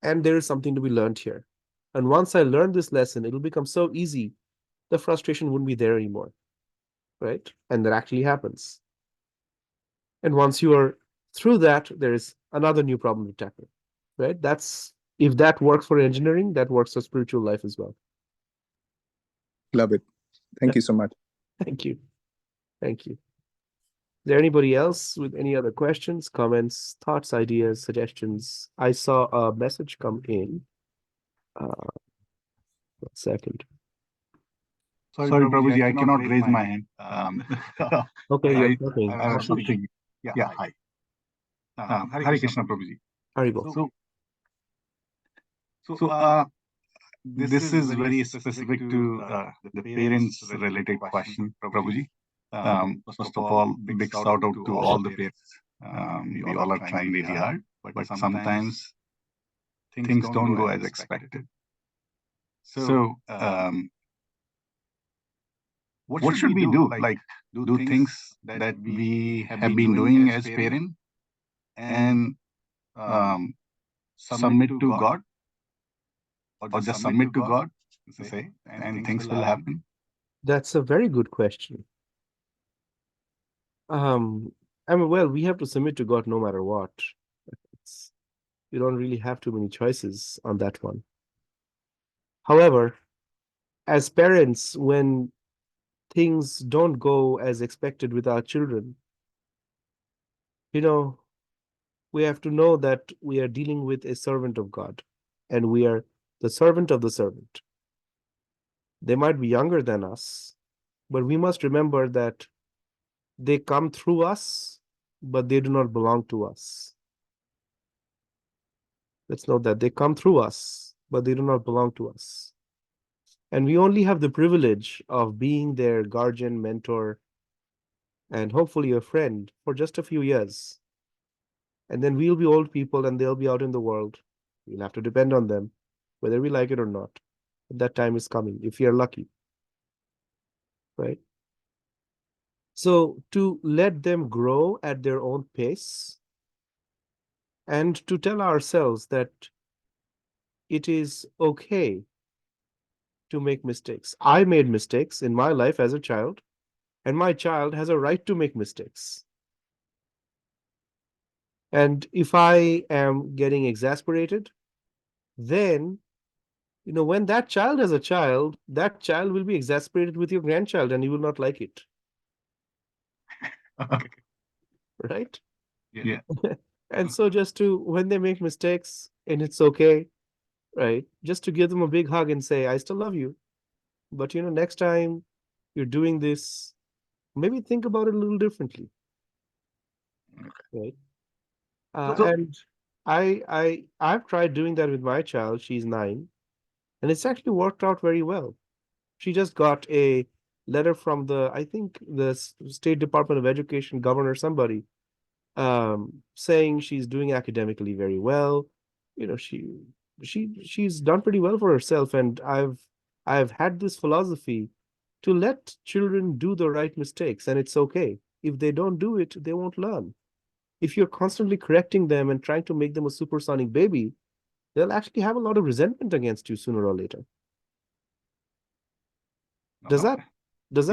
and there is something to be learned here. And once I learn this lesson, it'll become so easy, the frustration wouldn't be there anymore, right? And that actually happens. And once you are through that, there is another new problem to tackle, right? If that works for engineering, that works for spiritual life as well. Love it. Thank you so much. Thank you. Thank you. Is there anybody else with any other questions, comments, thoughts, ideas, suggestions? I saw a message come in. 1 second. Sorry, Prabhuji, I cannot raise my hand. Okay, you're talking. I have something. Yeah, hi. Hare Krishna, Prabhuji. Haribo. So, this is very specific to the parents-related question, Prabhuji. First of all, big shout out to all the parents. We all are trying really hard, but sometimes things don't go as expected. So, what should we do? Like, do things that we have been doing as parent and submit to God, or just submit to God, say, and things will happen? That's a very good question. Well, we have to submit to God no matter what. You don't really have too many choices on that one. However, as parents, when things don't go as expected with our children, we have to know that we are dealing with a servant of God, and we are the servant of the servant. They might be younger than us, but we must remember that they come through us, but they do not belong to us. Let's note that they come through us, but they do not belong to us. And we only have the privilege of being their guardian, mentor, and hopefully a friend for just a few years. And then we'll be old people and they'll be out in the world. We'll have to depend on them, whether we like it or not. But that time is coming, if we are lucky. Right? So to let them grow at their own pace and to tell ourselves that it is okay to make mistakes. I made mistakes in my life as a child, and my child has a right to make mistakes. And if I am getting exasperated, then, when that child has a child, that child will be exasperated with your grandchild and you will not like it. Okay. Right? Yeah. And so when they make mistakes, and it's okay, right? Just to give them a big hug and say, I still love you. But next time you're doing this, maybe think about it a little differently. Right? And I've tried doing that with my child. She's 9, and it's actually worked out very well. She just got a letter from I think the State Department of Education governor, somebody, saying she's doing academically very well. She's done pretty well for herself, and I've had this philosophy to let children do the right mistakes, and it's okay. If they don't do it, they won't learn. If you're constantly correcting them and trying to make them a supersonic baby, they'll actually have a lot of resentment against you sooner or later. Does that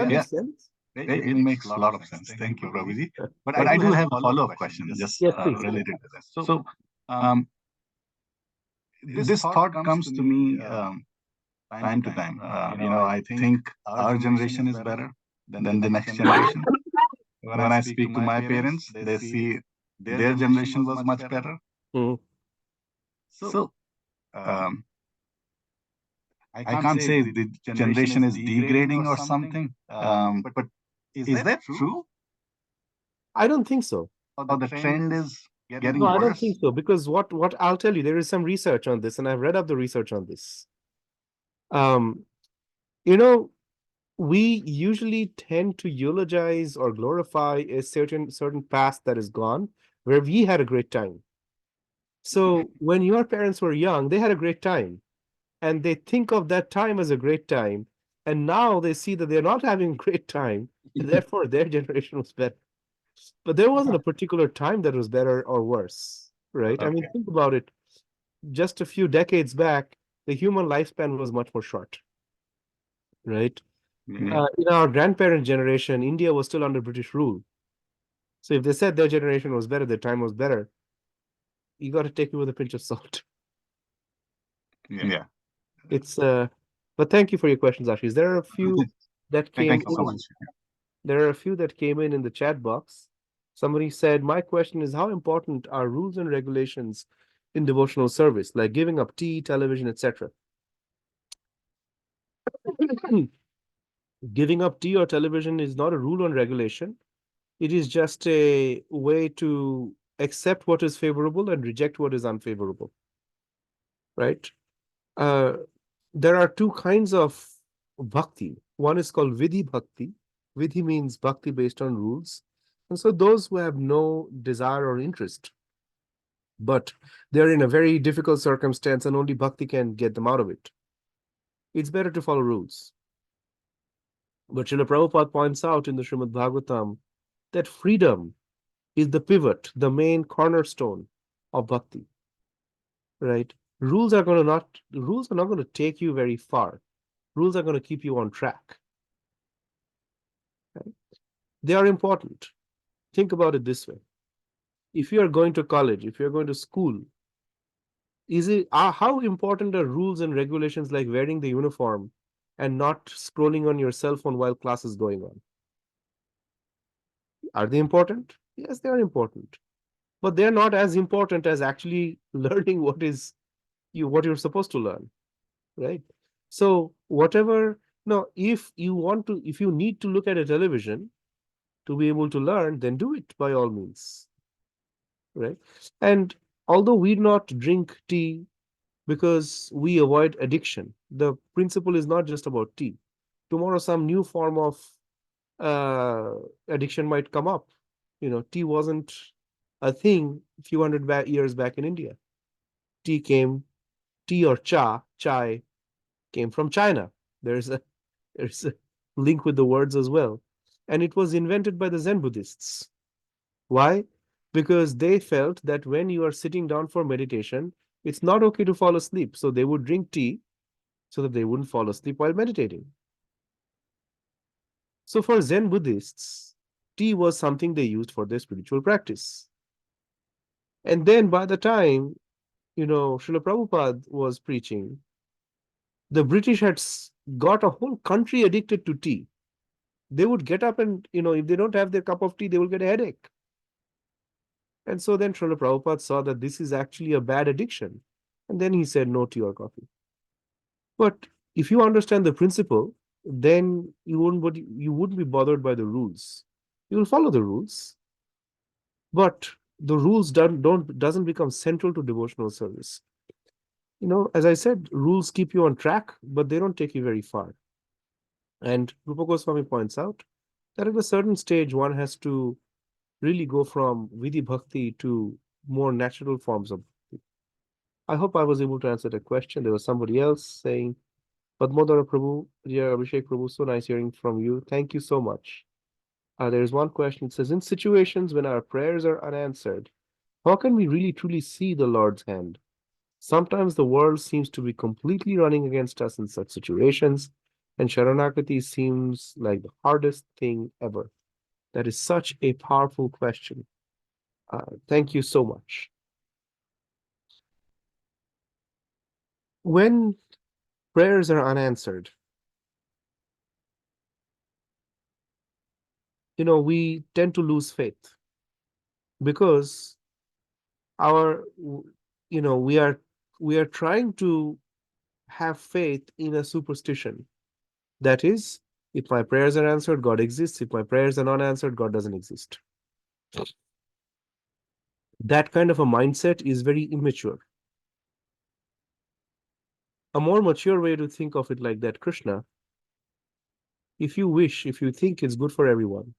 make sense? It makes a lot of sense. Thank you, Prabhuji. But I do have a follow-up question, just Yes, please. related to this. So, this thought comes to me time to time. I think our generation is better than the next generation. When I speak to my parents, they see their generation was much better. Mhm. So, I can't say the generation is degrading or something. But is that true? I don't think so. Or the trend is getting No, worse? I don't think so, because what I'll tell you, there is some research on this, and I've read up the research on this. We usually tend to eulogize or glorify a certain past that is gone, where we had a great time. So when your parents were young, they had a great time, and they think of that time as a great time, and now they see that they're not having a great time, and therefore their generation was better. But there wasn't a particular time that was better or worse, right? I mean, Okay. think about it. Just a few decades back, the human lifespan was much more short, right? Yeah. In our grandparent generation, India was still under British rule. So if they said their generation was better, their time was better, you got to take it with a pinch of salt. Yeah. But thank you for your questions, Ashish. There are a few that came Thank you so in. much. There are a few that came in the chat box. Somebody said, my question is, how important are rules and regulations in devotional service, like giving up tea, television, etc.? Giving up tea or television is not a rule or regulation. It is just a way to accept what is favorable and reject what is unfavorable, right? There are two kinds of bhakti. One is called vidhi bhakti. Vidhi means bhakti based on rules. And so those who have no desire or interest, but they're in a very difficult circumstance and only bhakti can get them out of it, it's better to follow rules. But Srila Prabhupada points out in the Srimad Bhagavatam that freedom is the pivot, the main cornerstone of bhakti, right? Rules are not going to take you very far. Rules are going to keep you on track. Right? They are important. Think about it this way. If you are going to college, if you're going to school, how important are rules and regulations like wearing the uniform and not scrolling on your cell phone while class is going on? Are they important? Yes, they are important. But they're not as important as actually learning what you're supposed to learn, right? So if you need to look at a television to be able to learn, then do it by all means, right? And although we not drink tea because we avoid addiction, the principle is not just about tea. Tomorrow, some new form of addiction might come up. Tea wasn't a thing a few hundred years back in India. Tea or chai came from China. There's a link with the words as well. And it was invented by the Zen Buddhists. Why? Because they felt that when you are sitting down for meditation, it's not okay to fall asleep. So they would drink tea so that they wouldn't fall asleep while meditating. So for Zen Buddhists, tea was something they used for their spiritual practice. And then by the time, Srila Prabhupada was preaching, the British had got a whole country addicted to tea. They would get up and, if they don't have their cup of tea, they will get a headache. And so then Srila Prabhupada saw that this is actually a bad addiction. And then he said no tea or coffee. But if you understand the principle, then you wouldn't be bothered by the rules. You will follow the rules. But the rules doesn't become central to devotional service. As I said, rules keep you on track, but they don't take you very far. And Rupa Goswami points out that at a certain stage, one has to really go from Vidhi Bhakti to more natural forms of bhakti. I hope I was able to answer that question. There was somebody else saying, Padmodara Prabhu, dear Abhishek Prabhu, so nice hearing from you. Thank you so much. There's one question. It says, in situations when our prayers are unanswered, how can we really truly see the Lord's hand? Sometimes the world seems to be completely running against us in such situations, and Saranagati seems like the hardest thing ever. That is such a powerful question. Thank you so much. When prayers are unanswered, we tend to lose faith because we are trying to have faith in a superstition. That is, if my prayers are answered, God exists. If my prayers are not answered, God doesn't exist. That kind of a mindset is very immature. A more mature way to think of it like that, Krishna, if you think it's good for everyone,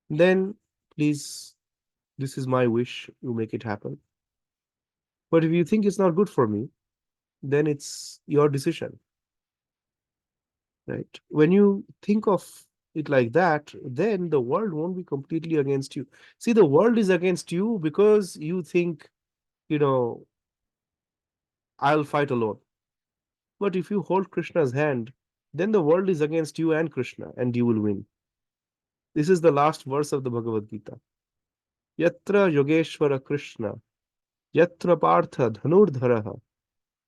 then please, this is my wish, you make it happen. But if you think it's not good for me, then it's your decision. Right? When you think of it like that, then the world won't be completely against you. See, the world is against you because you think, I'll fight alone. But if you hold Krishna's hand, then the world is against you and Krishna, and you will win. This is the last verse of the Bhagavad Gita. Yatra Yogeshwara Krishna, Yatra Partha Dhanurdharaha,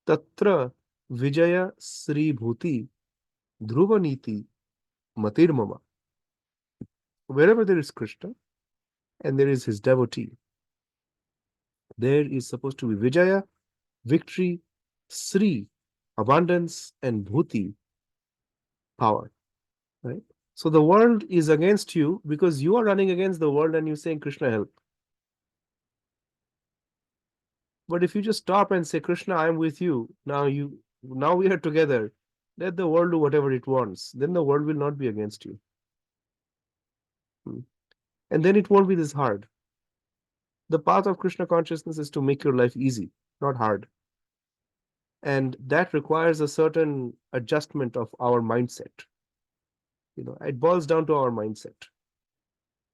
Tatra Vijaya Sri Bhuti, Dhruvaniti Matirmama. Wherever there is Krishna and there is his devotee, there is supposed to be Vijaya, victory, Sri, abundance, and Bhuti, power. Right? So the world is against you because you are running against the world and you're saying, Krishna, help. But if you just stop and say, Krishna, I'm with you, now we are together, let the world do whatever it wants, then the world will not be against you. And then it won't be this hard. The path of Krishna consciousness is to make your life easy, not hard. And that requires a certain adjustment of our mindset. It boils down to our mindset.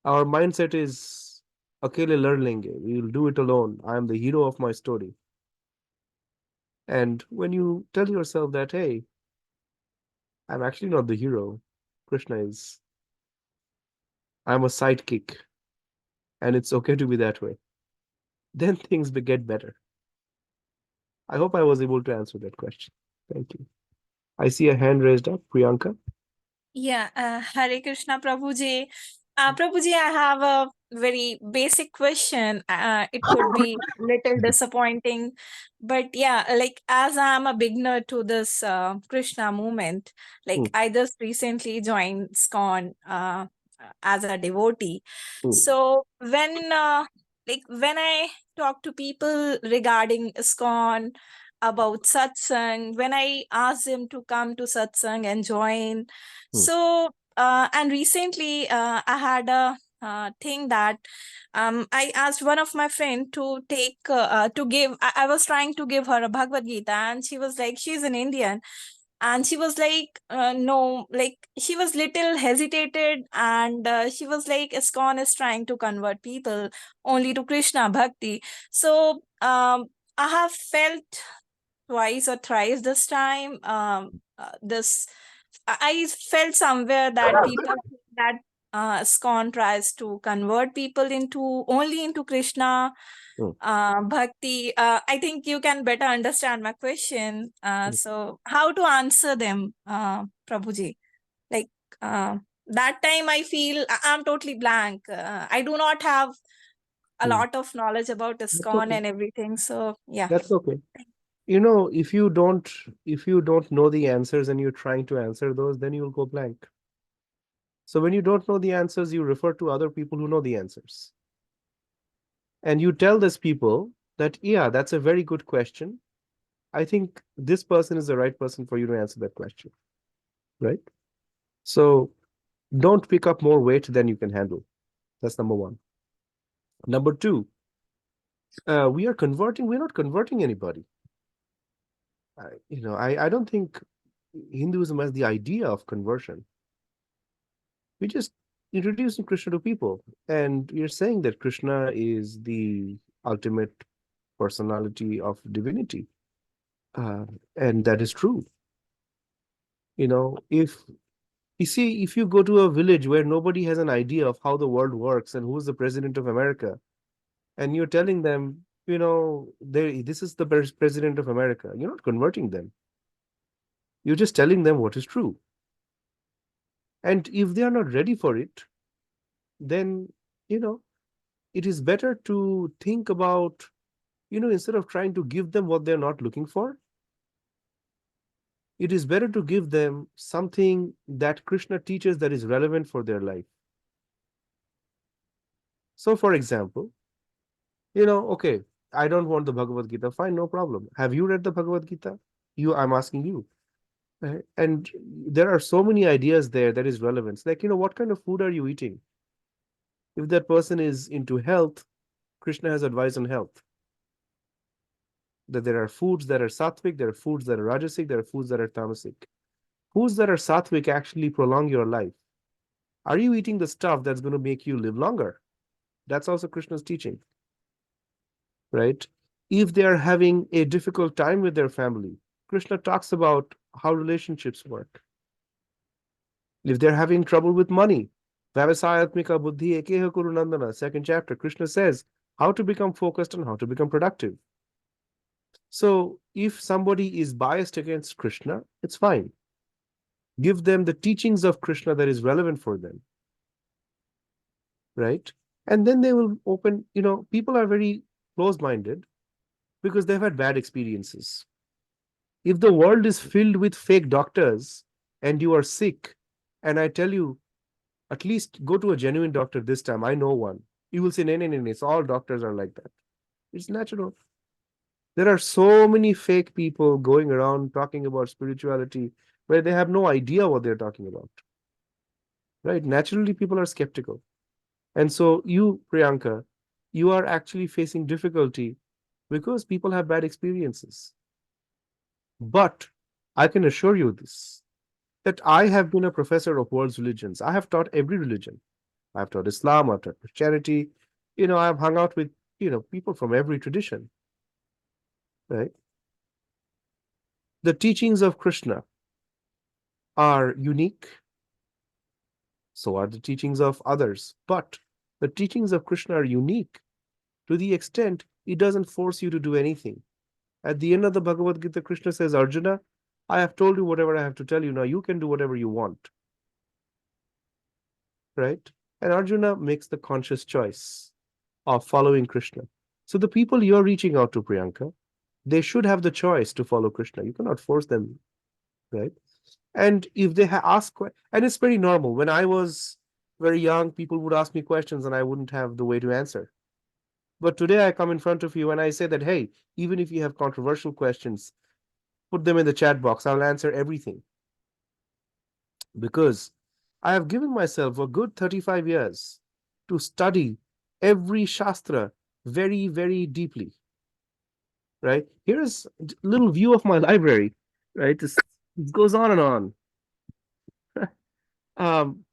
Our mindset is, akele lar lenge, we will do it alone. I am the hero of my story. And when you tell yourself that, hey, I'm actually not the hero, Krishna is, I'm a sidekick, and it's okay to be that way, then things get better. I hope I was able to answer that question. Thank you. I see a hand raised up, Priyanka. Yeah, Hare Krishna Prabhuji. Prabhuji, I have a very basic question. It could be little disappointing, but yeah, like as I'm a beginner to this Krishna movement, like I just recently joined ISKCON as a devotee. So when I talk to people regarding ISKCON, about satsang, when I asked them to come to satsang and join. So, and recently I had a thing that I asked one of my friend to take to give. I was trying to give her a Bhagavad Gita, and she was like, she's an Indian, and she was like, no, like she was little hesitated, and she was like, ISKCON is trying to convert people only to Krishna bhakti. So I have felt twice or thrice this time. This I felt somewhere that people think that ISKCON tries to convert people into only into Krishna bhakti. I think you can better understand my question. So how to answer them, Prabhuji? Like that time, I feel I'm totally blank. I do not have a lot of knowledge about That's ISKCON okay. and everything. So yeah. That's okay. You know, if you don't know the answers and you're trying to answer those, then you'll go blank. So when you don't know the answers, you refer to other people who know the answers. And you tell these people that, yeah, that's a very good question. I think this person is the right person for you to answer that question. Right? So don't pick up more weight than you can handle. That's number one. Number two, we're not converting anybody. I don't think Hinduism has the idea of conversion. We just introducing Krishna to people, and you're saying that Krishna is the ultimate personality of divinity, and that is true. If you go to a village where nobody has an idea of how the world works and who's the president of America, and you're telling them, this is the president of America, you're not converting them. You're just telling them what is true. And if they are not ready for it, then, it is better to think about, instead of trying to give them what they're not looking for, it is better to give them something that Krishna teaches that is relevant for their life. So, for example, okay, I don't want the Bhagavad Gita. Fine, no problem. Have you read the Bhagavad Gita? I'm asking you. And there are so many ideas there that is relevant. Like, what kind of food are you eating? If that person is into health, Krishna has advice on health. That there are foods that are sattvic, there are foods that are rajasic, there are foods that are tamasic. Foods that are sattvic actually prolong your life. Are you eating the stuff that's going to make you live longer? That's also Krishna's teaching, right? If they are having a difficult time with their family, Krishna talks about how relationships work. If they're having trouble with money, Vyavasayatmika Buddhi Ekeha Kuru Nandana, second chapter, Krishna says how to become focused and how to become productive. So if somebody is biased against Krishna, it's fine. Give them the teachings of Krishna that is relevant for them, right? And then they will open, people are very close-minded because they've had bad experiences. If the world is filled with fake doctors and you are sick, and I tell you, at least go to a genuine doctor this time, I know one. You will say, no, it's all doctors are like that. It's natural. There are so many fake people going around talking about spirituality where they have no idea what they're talking about. Right? Naturally, people are skeptical. And so you, Priyanka, you are actually facing difficulty because people have bad experiences. But I can assure you this, that I have been a professor of world's religions. I have taught every religion. I've taught Islam, I've taught Christianity. I've hung out with, people from every tradition. Right? The teachings of Krishna are unique. So are the teachings of others. But the teachings of Krishna are unique to the extent it doesn't force you to do anything. At the end of the Bhagavad Gita, Krishna says, Arjuna, I have told you whatever I have to tell you. Now you can do whatever you want. Right? And Arjuna makes the conscious choice of following Krishna. So the people you're reaching out to, Priyanka, they should have the choice to follow Krishna. You cannot force them, right? And if they ask, and it's very normal. When I was very young, people would ask me questions and I wouldn't have the way to answer. But today I come in front of you and I say that, hey, even if you have controversial questions, put them in the chat box. I'll answer everything. Because I have given myself a good 35 years to study every Shastra very, very deeply. Right? Here's a little view of my library. Right? This goes on and on. um,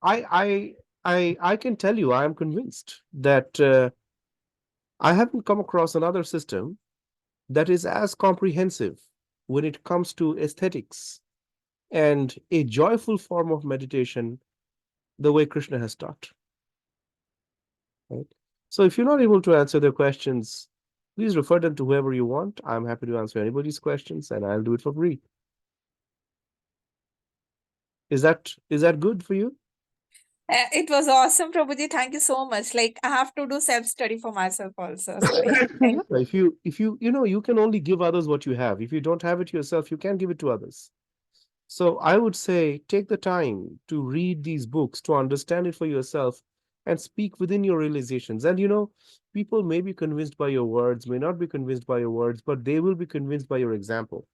I can tell you, I am convinced that I haven't come across another system that is as comprehensive when it comes to aesthetics and a joyful form of meditation the way Krishna has taught. Right? So if you're not able to answer their questions, please refer them to whoever you want. I'm happy to answer anybody's questions and I'll do it for free. Is that good for you? It was awesome, Prabhuji. Thank you so much. Like, I have to do self-study for myself also. So yeah, thank you. If you you can only give others what you have. If you don't have it yourself, you can't give it to others. So I would say take the time to read these books, to understand it for yourself and speak within your realizations. And people may be convinced by your words, may not be convinced by your words, but they will be convinced by your example.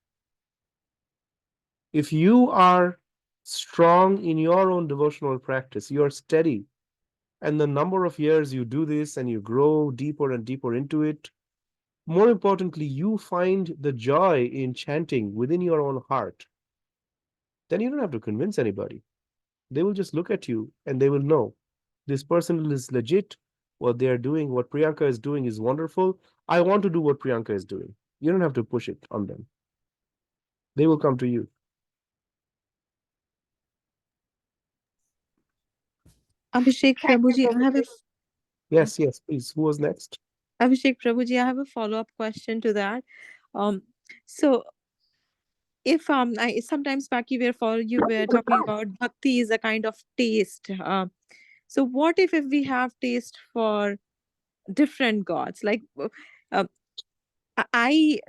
If you are strong in your own devotional practice, you're steady, and the number of years you do this and you grow deeper and deeper into it, more importantly, you find the joy in chanting within your own heart, then you don't have to convince anybody. They will just look at you and they will know this person is legit. What they are doing, what Priyanka is doing is wonderful. I want to do what Priyanka is doing. You don't have to push it on them. They will come to you. Abhishek Prabhuji, I have a Yes, please. Who was next? Abhishek Prabhuji, I have a follow-up question to that. So if sometimes back you were talking about bhakti is a kind of taste. So what if we have taste for different gods? Like uh, I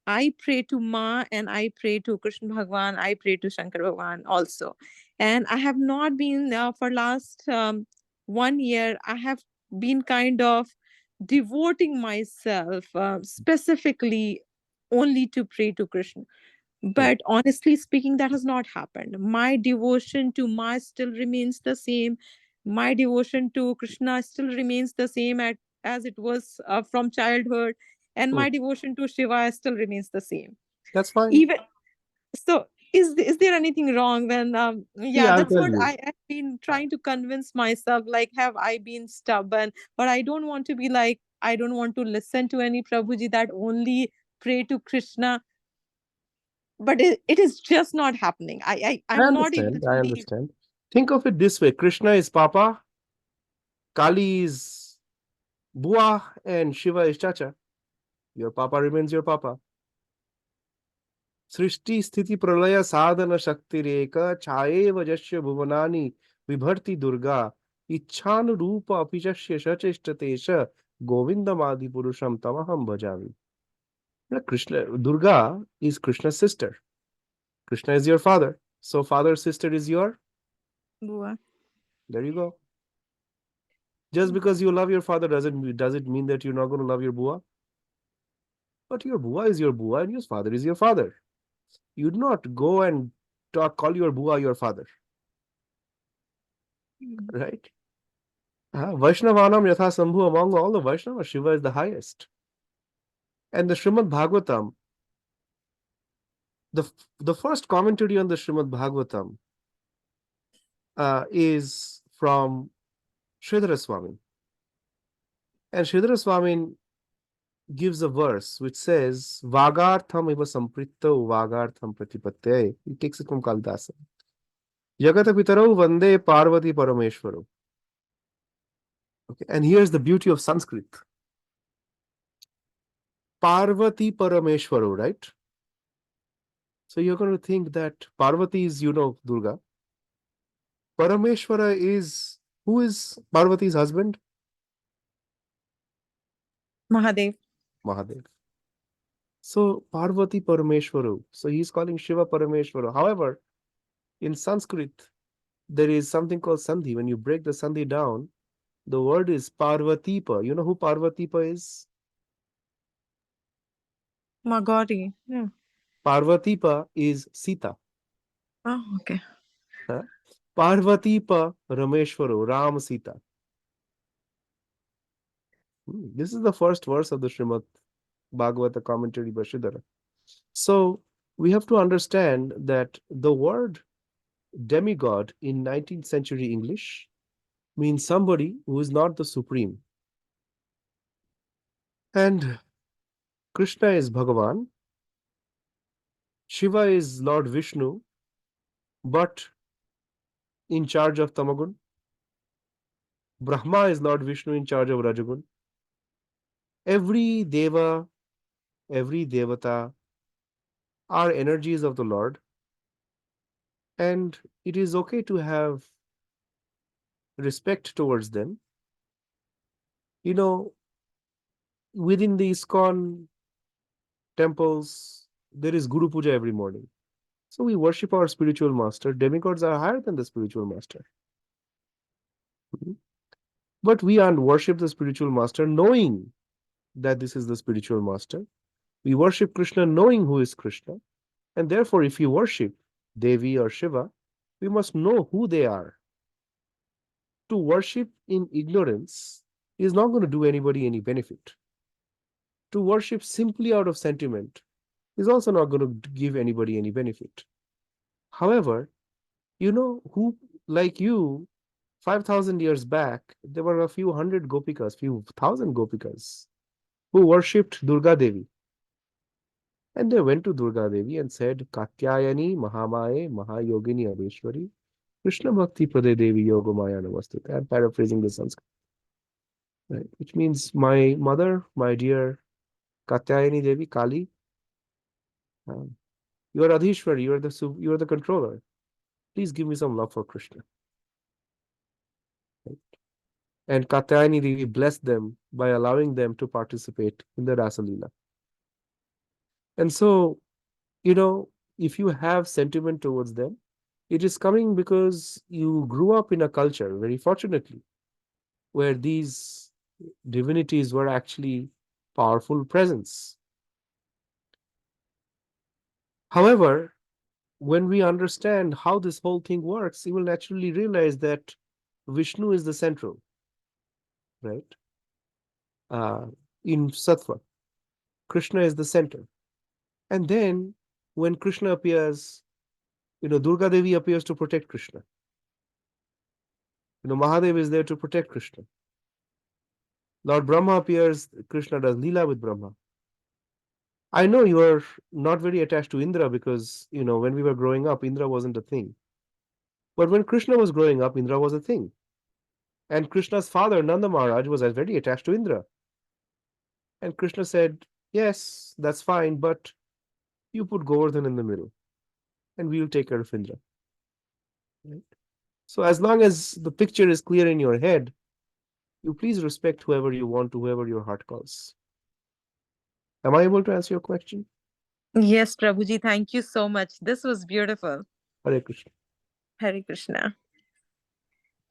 I pray to Ma and I pray to Krishna Bhagwan, I pray to Shankar Bhagwan also. And I have not been for last 1 year, I have been kind of devoting myself specifically only to pray to Krishna. But honestly speaking, that has not happened. My devotion to Ma still remains the same. My devotion to Krishna still remains the same as it was from childhood. And my devotion to Shiva still remains the same. That's fine. Even so, is there anything wrong when See, I'll that's tell what you. I've been trying to convince myself, like, have I been stubborn? But I don't want to be like, I don't want to listen to any Prabhuji that only pray to Krishna. But it is just not happening. I'm not able to I leave. understand. Think of it this way. Krishna is Papa, Kali is Bua, and Shiva is Chacha. Your Papa remains your Papa. सृष्टि स्थिति प्रलय साधन शक्ति rake छाये वजस्य भुवनानि विभर्ति दुर्गा इच्छानुरूप अपिचस्य सचेष्टतेश गोविंदमादि पुरुषम तमहम भजामि. Krishna, Durga is Krishna's sister. Krishna is your father. So father's sister is your Bua. There you go. Just because you love your father does it mean that you're not going to love your Bua? But your Bua is your Bua and your father is your father. You do not go and call your Bua your father. Right? Vaishnavanam Yatha Sambhu, among all the Vaishnavas, Shiva is the highest. And the Srimad Bhagavatam, the first commentary on the Srimad Bhagavatam is from Sridhara Swami. And Sridhara Swami gives a verse which says, Vagartham eva samprittau vagartham pratipatte. He takes it from Kalidasa. Jagata pitarau vande parvati parameshwaru. Okay, and here's the beauty of Sanskrit. Parvati parameshwaru, right? So you're going to think that Parvati is, Durga. Parameshwara is, who is Parvati's husband? Mahadev. Mahadev. So Parvati Parameshwaru. So he's calling Shiva Parameshwaru. However, in Sanskrit, there is something called Sandhi. When you break the Sandhi down, the word is Parvatipa. You know who Parvatipa is? Magori. Yeah. Parvatipa is Sita. Oh, okay. Huh? Parvatipa Rameshwaro, Ram Sita. This is the first verse of the Srimad Bhagavata commentary by Sridhara. So we have to understand that the word demigod in 19th century English means somebody who is not the supreme. And Krishna is Bhagavan, Shiva is Lord Vishnu, but in charge of Tamagun. Brahma is Lord Vishnu in charge of Rajagun. Every Deva, every Devata are energies of the Lord. And it is okay to have respect towards them. You know, within the ISKCON temples, there is Guru Puja every morning. So we worship our spiritual master. Demigods are higher than the spiritual master. But we worship the spiritual master knowing that this is the spiritual master. We worship Krishna knowing who is Krishna. And therefore, if you worship Devi or Shiva, we must know who they are. To worship in ignorance is not going to do anybody any benefit. To worship simply out of sentiment is also not going to give anybody any benefit. However, you know who, like you, 5,000 years back, there were a few hundred gopikas, few thousand gopikas who worshipped Durga Devi. And they went to Durga Devi and said, Katyayani, Mahamaye, Mahayogini, Abhishwari, Krishna Bhakti Prade Devi Yogamaya Namastute. I'm paraphrasing the Sanskrit. Right? Which means, my mother, my dear Katyayani Devi, Kali, you are Adhishwari, you are the controller. Please give me some love for Krishna. Right? And Katyayani Devi blessed them by allowing them to participate in the Rasa Leela. And so, you know, if you have sentiment towards them, it is coming because you grew up in a culture, very fortunately, where these divinities were actually powerful presence. However, when we understand how this whole thing works, you will naturally realize that Vishnu is the central, right? In Sattva, Krishna is the center. And then when Krishna appears, you know, Durga Devi appears to protect Krishna. You know, Mahadev is there to protect Krishna. Lord Brahma appears, Krishna does Leela with Brahma. I know you are not very attached to Indra because, you know, when we were growing up, Indra wasn't a thing. But when Krishna was growing up, Indra was a thing. And Krishna's father, Nanda Maharaj, was very attached to Indra. And Krishna said, yes, that's fine, but you put Govardhan in the middle and we'll take care of Indra. Right? So as long as the picture is clear in your head, you please respect whoever you want to, whoever your heart calls. Am I able to answer your question? Yes, Prabhuji, thank you so much. This was beautiful. Hare Krishna. Hare Krishna.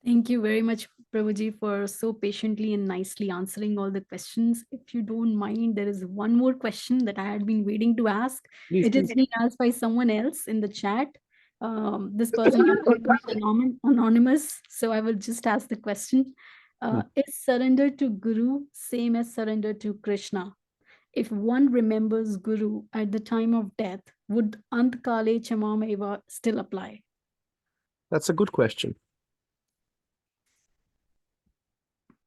Thank you very much, Prabhuji, for so patiently and nicely answering all the questions. If you don't mind, there is one more question that I had been waiting to ask. Please, It is please. being asked by someone else in the chat. This person is anonymous, so I will just ask the question. Is surrender to Guru same as surrender to Krishna? If one remembers Guru at the time of death, would Ant Kale Chamam Eva still apply? That's a good question.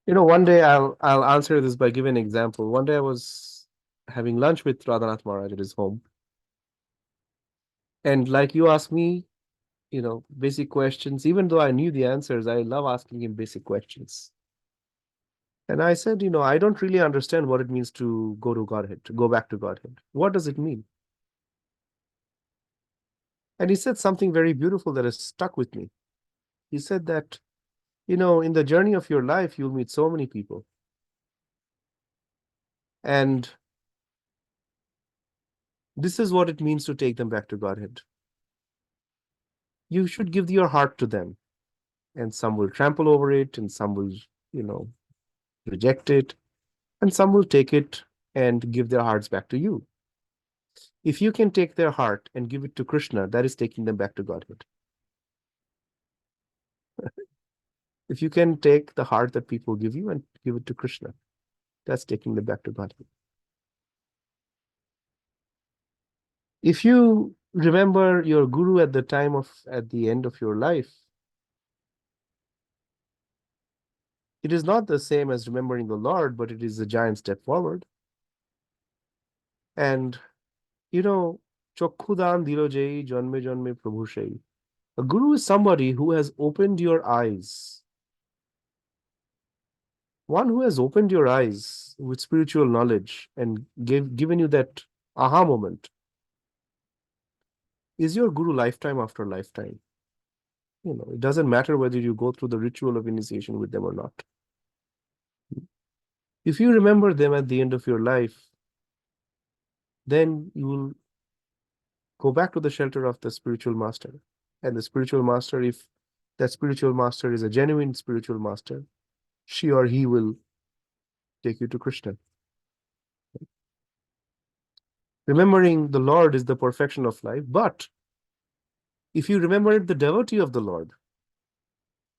You know, one day I'll answer this by giving an example. One day I was having lunch with Radhanath Maharaj at his home. And like you asked me, you know, basic questions, even though I knew the answers, I love asking him basic questions. And I said, you know, I don't really understand what it means to go to Godhead, to go back to Godhead. What does it mean? And he said something very beautiful that has stuck with me. He said that, you know, in the journey of your life, you'll meet so many people. And this is what it means to take them back to Godhead. You should give your heart to them. And some will trample over it, and some will reject it, and some will take it and give their hearts back to you. If you can take their heart and give it to Krishna, that is taking them back to Godhead. If you can take the heart that people give you and give it to Krishna, that's taking them back to Godhead. If you remember your guru at the end of your life, it is not the same as remembering the Lord, but it is a giant step forward. And Chokhudan dilo jai janme janme prabhu shai. A guru is somebody who has opened your eyes. One who has opened your eyes with spiritual knowledge and given you that aha moment is your guru lifetime after lifetime. It doesn't matter whether you go through the ritual of initiation with them or not. If you remember them at the end of your life, then you will go back to the shelter of the spiritual master. And the spiritual master, if that spiritual master is a genuine spiritual master, she or he will take you to Krishna. Remembering the Lord is the perfection of life, but if you remember the devotee of the Lord,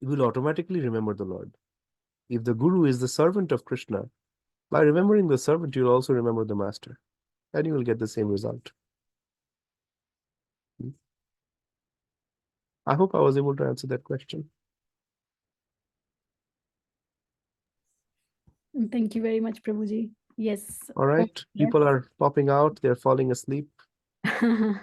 you will automatically remember the Lord. If the guru is the servant of Krishna, by remembering the servant, you'll also remember the master, and you will get the same result. I hope I was able to answer that question. Thank you very much, Prabhuji. Yes. All right. People are popping out. They're falling asleep. Thank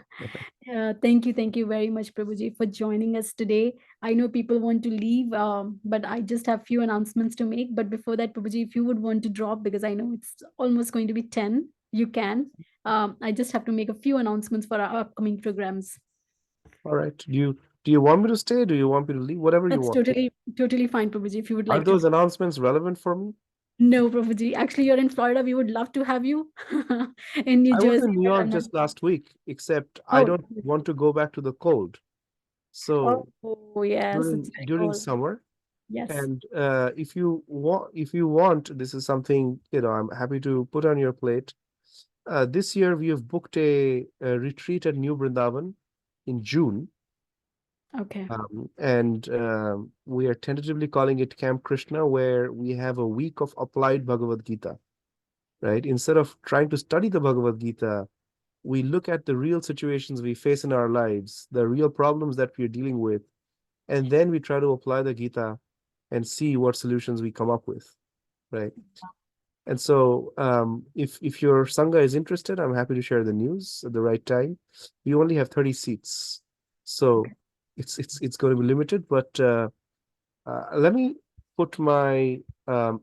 you very much, Prabhuji, for joining us today. I know people want to leave, but I just have few announcements to make. But before that, Prabhuji, if you would want to drop, because I know it's almost going to be 10, you can. I just have to make a few announcements for our upcoming programs. All right. Do you want me to stay? Do you want me to leave? Whatever you That's want. totally fine, Prabhuji. If you would like Are those announcements relevant for me? No, Prabhuji. Actually, you're in Florida. We would love to have you in New I Jersey. was in New York just last week, except I don't want to go back to the cold. So yes, during summer. Yes. And if you want, this is something I'm happy to put on your plate. This year we have booked a retreat at New Vrindavan in June. Okay. And we are tentatively calling it Camp Krishna, where we have a week of applied Bhagavad Gita, right? Instead of trying to study the Bhagavad Gita, we look at the real situations we face in our lives, the real problems that we're dealing with, and then we try to apply the Gita and see what solutions we come up with, right? And so if your Sangha is interested, I'm happy to share the news at the right time. We only have 30 seats. So it's going to be limited, but let me put my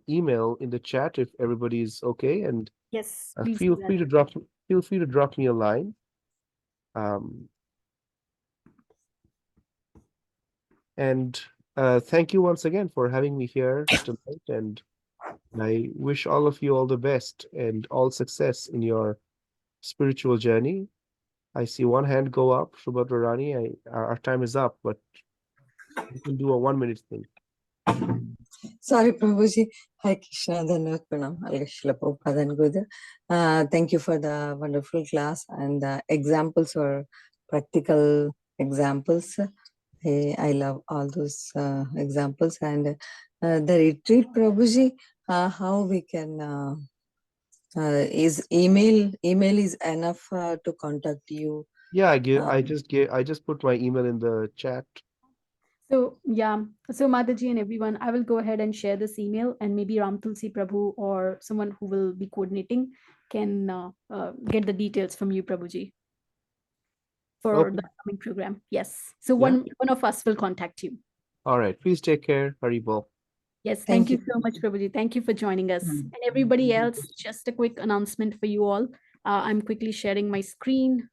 email in the chat if everybody is okay, and yes, feel free to drop me a line. And thank you once again for having me here tonight, and I wish all of you all the best and all success in your spiritual journey. I see one hand go up, Subhadra Rani. Our time is up, but you can do a 1-minute thing. Sorry, Prabhuji. Hi, Krishna. Dhanavad Pranam. Algashila Prabhupada and Gurudev. Thank you for the wonderful class, and the examples were practical examples. I love all those examples. And the retreat, Prabhuji, how we can is email is enough to contact you? Yeah, I just put my email in the chat. So so Mataji and everyone, I will go ahead and share this email, and maybe Ram Tulsi Prabhu or someone who will be coordinating can get the details from you, Prabhuji, for the upcoming program. Yes. So one of us will contact you. All right. Please take care. Haribol. Yes. Thank you so much, Prabhuji. Thank you for joining us. And everybody else, just a quick announcement for you all. I'm quickly sharing my screen.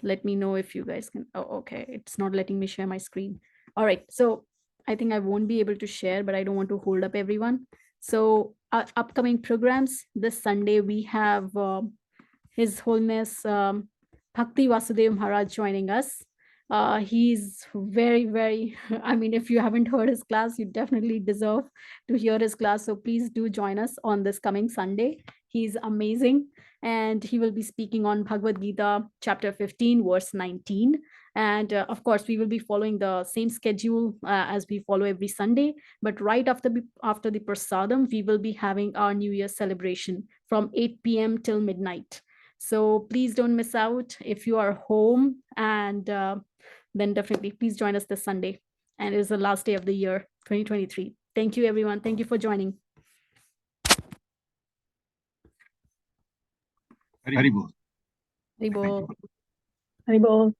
Let me know if you guys can. Oh, okay. It's not letting me share my screen. All right. So I think I won't be able to share, but I don't want to hold up everyone. So our upcoming programs this Sunday, we have His Holiness Bhakti Vasudev Maharaj joining us. He's very, very, I mean, if you haven't heard his class, you definitely deserve to hear his class. So please do join us on this coming Sunday. He's amazing. And he will be speaking on Bhagavad Gita, chapter 15, verse 19. And of course, we will be following the same schedule as we follow every Sunday. But right after the prasadam, we will be having our New Year celebration from 8 p.m. till midnight. So please don't miss out. If you are home, and then definitely please join us this Sunday. And it is the last day of the year, 2023. Thank you, everyone. Thank you for joining. Very good. Haribol. Haribol.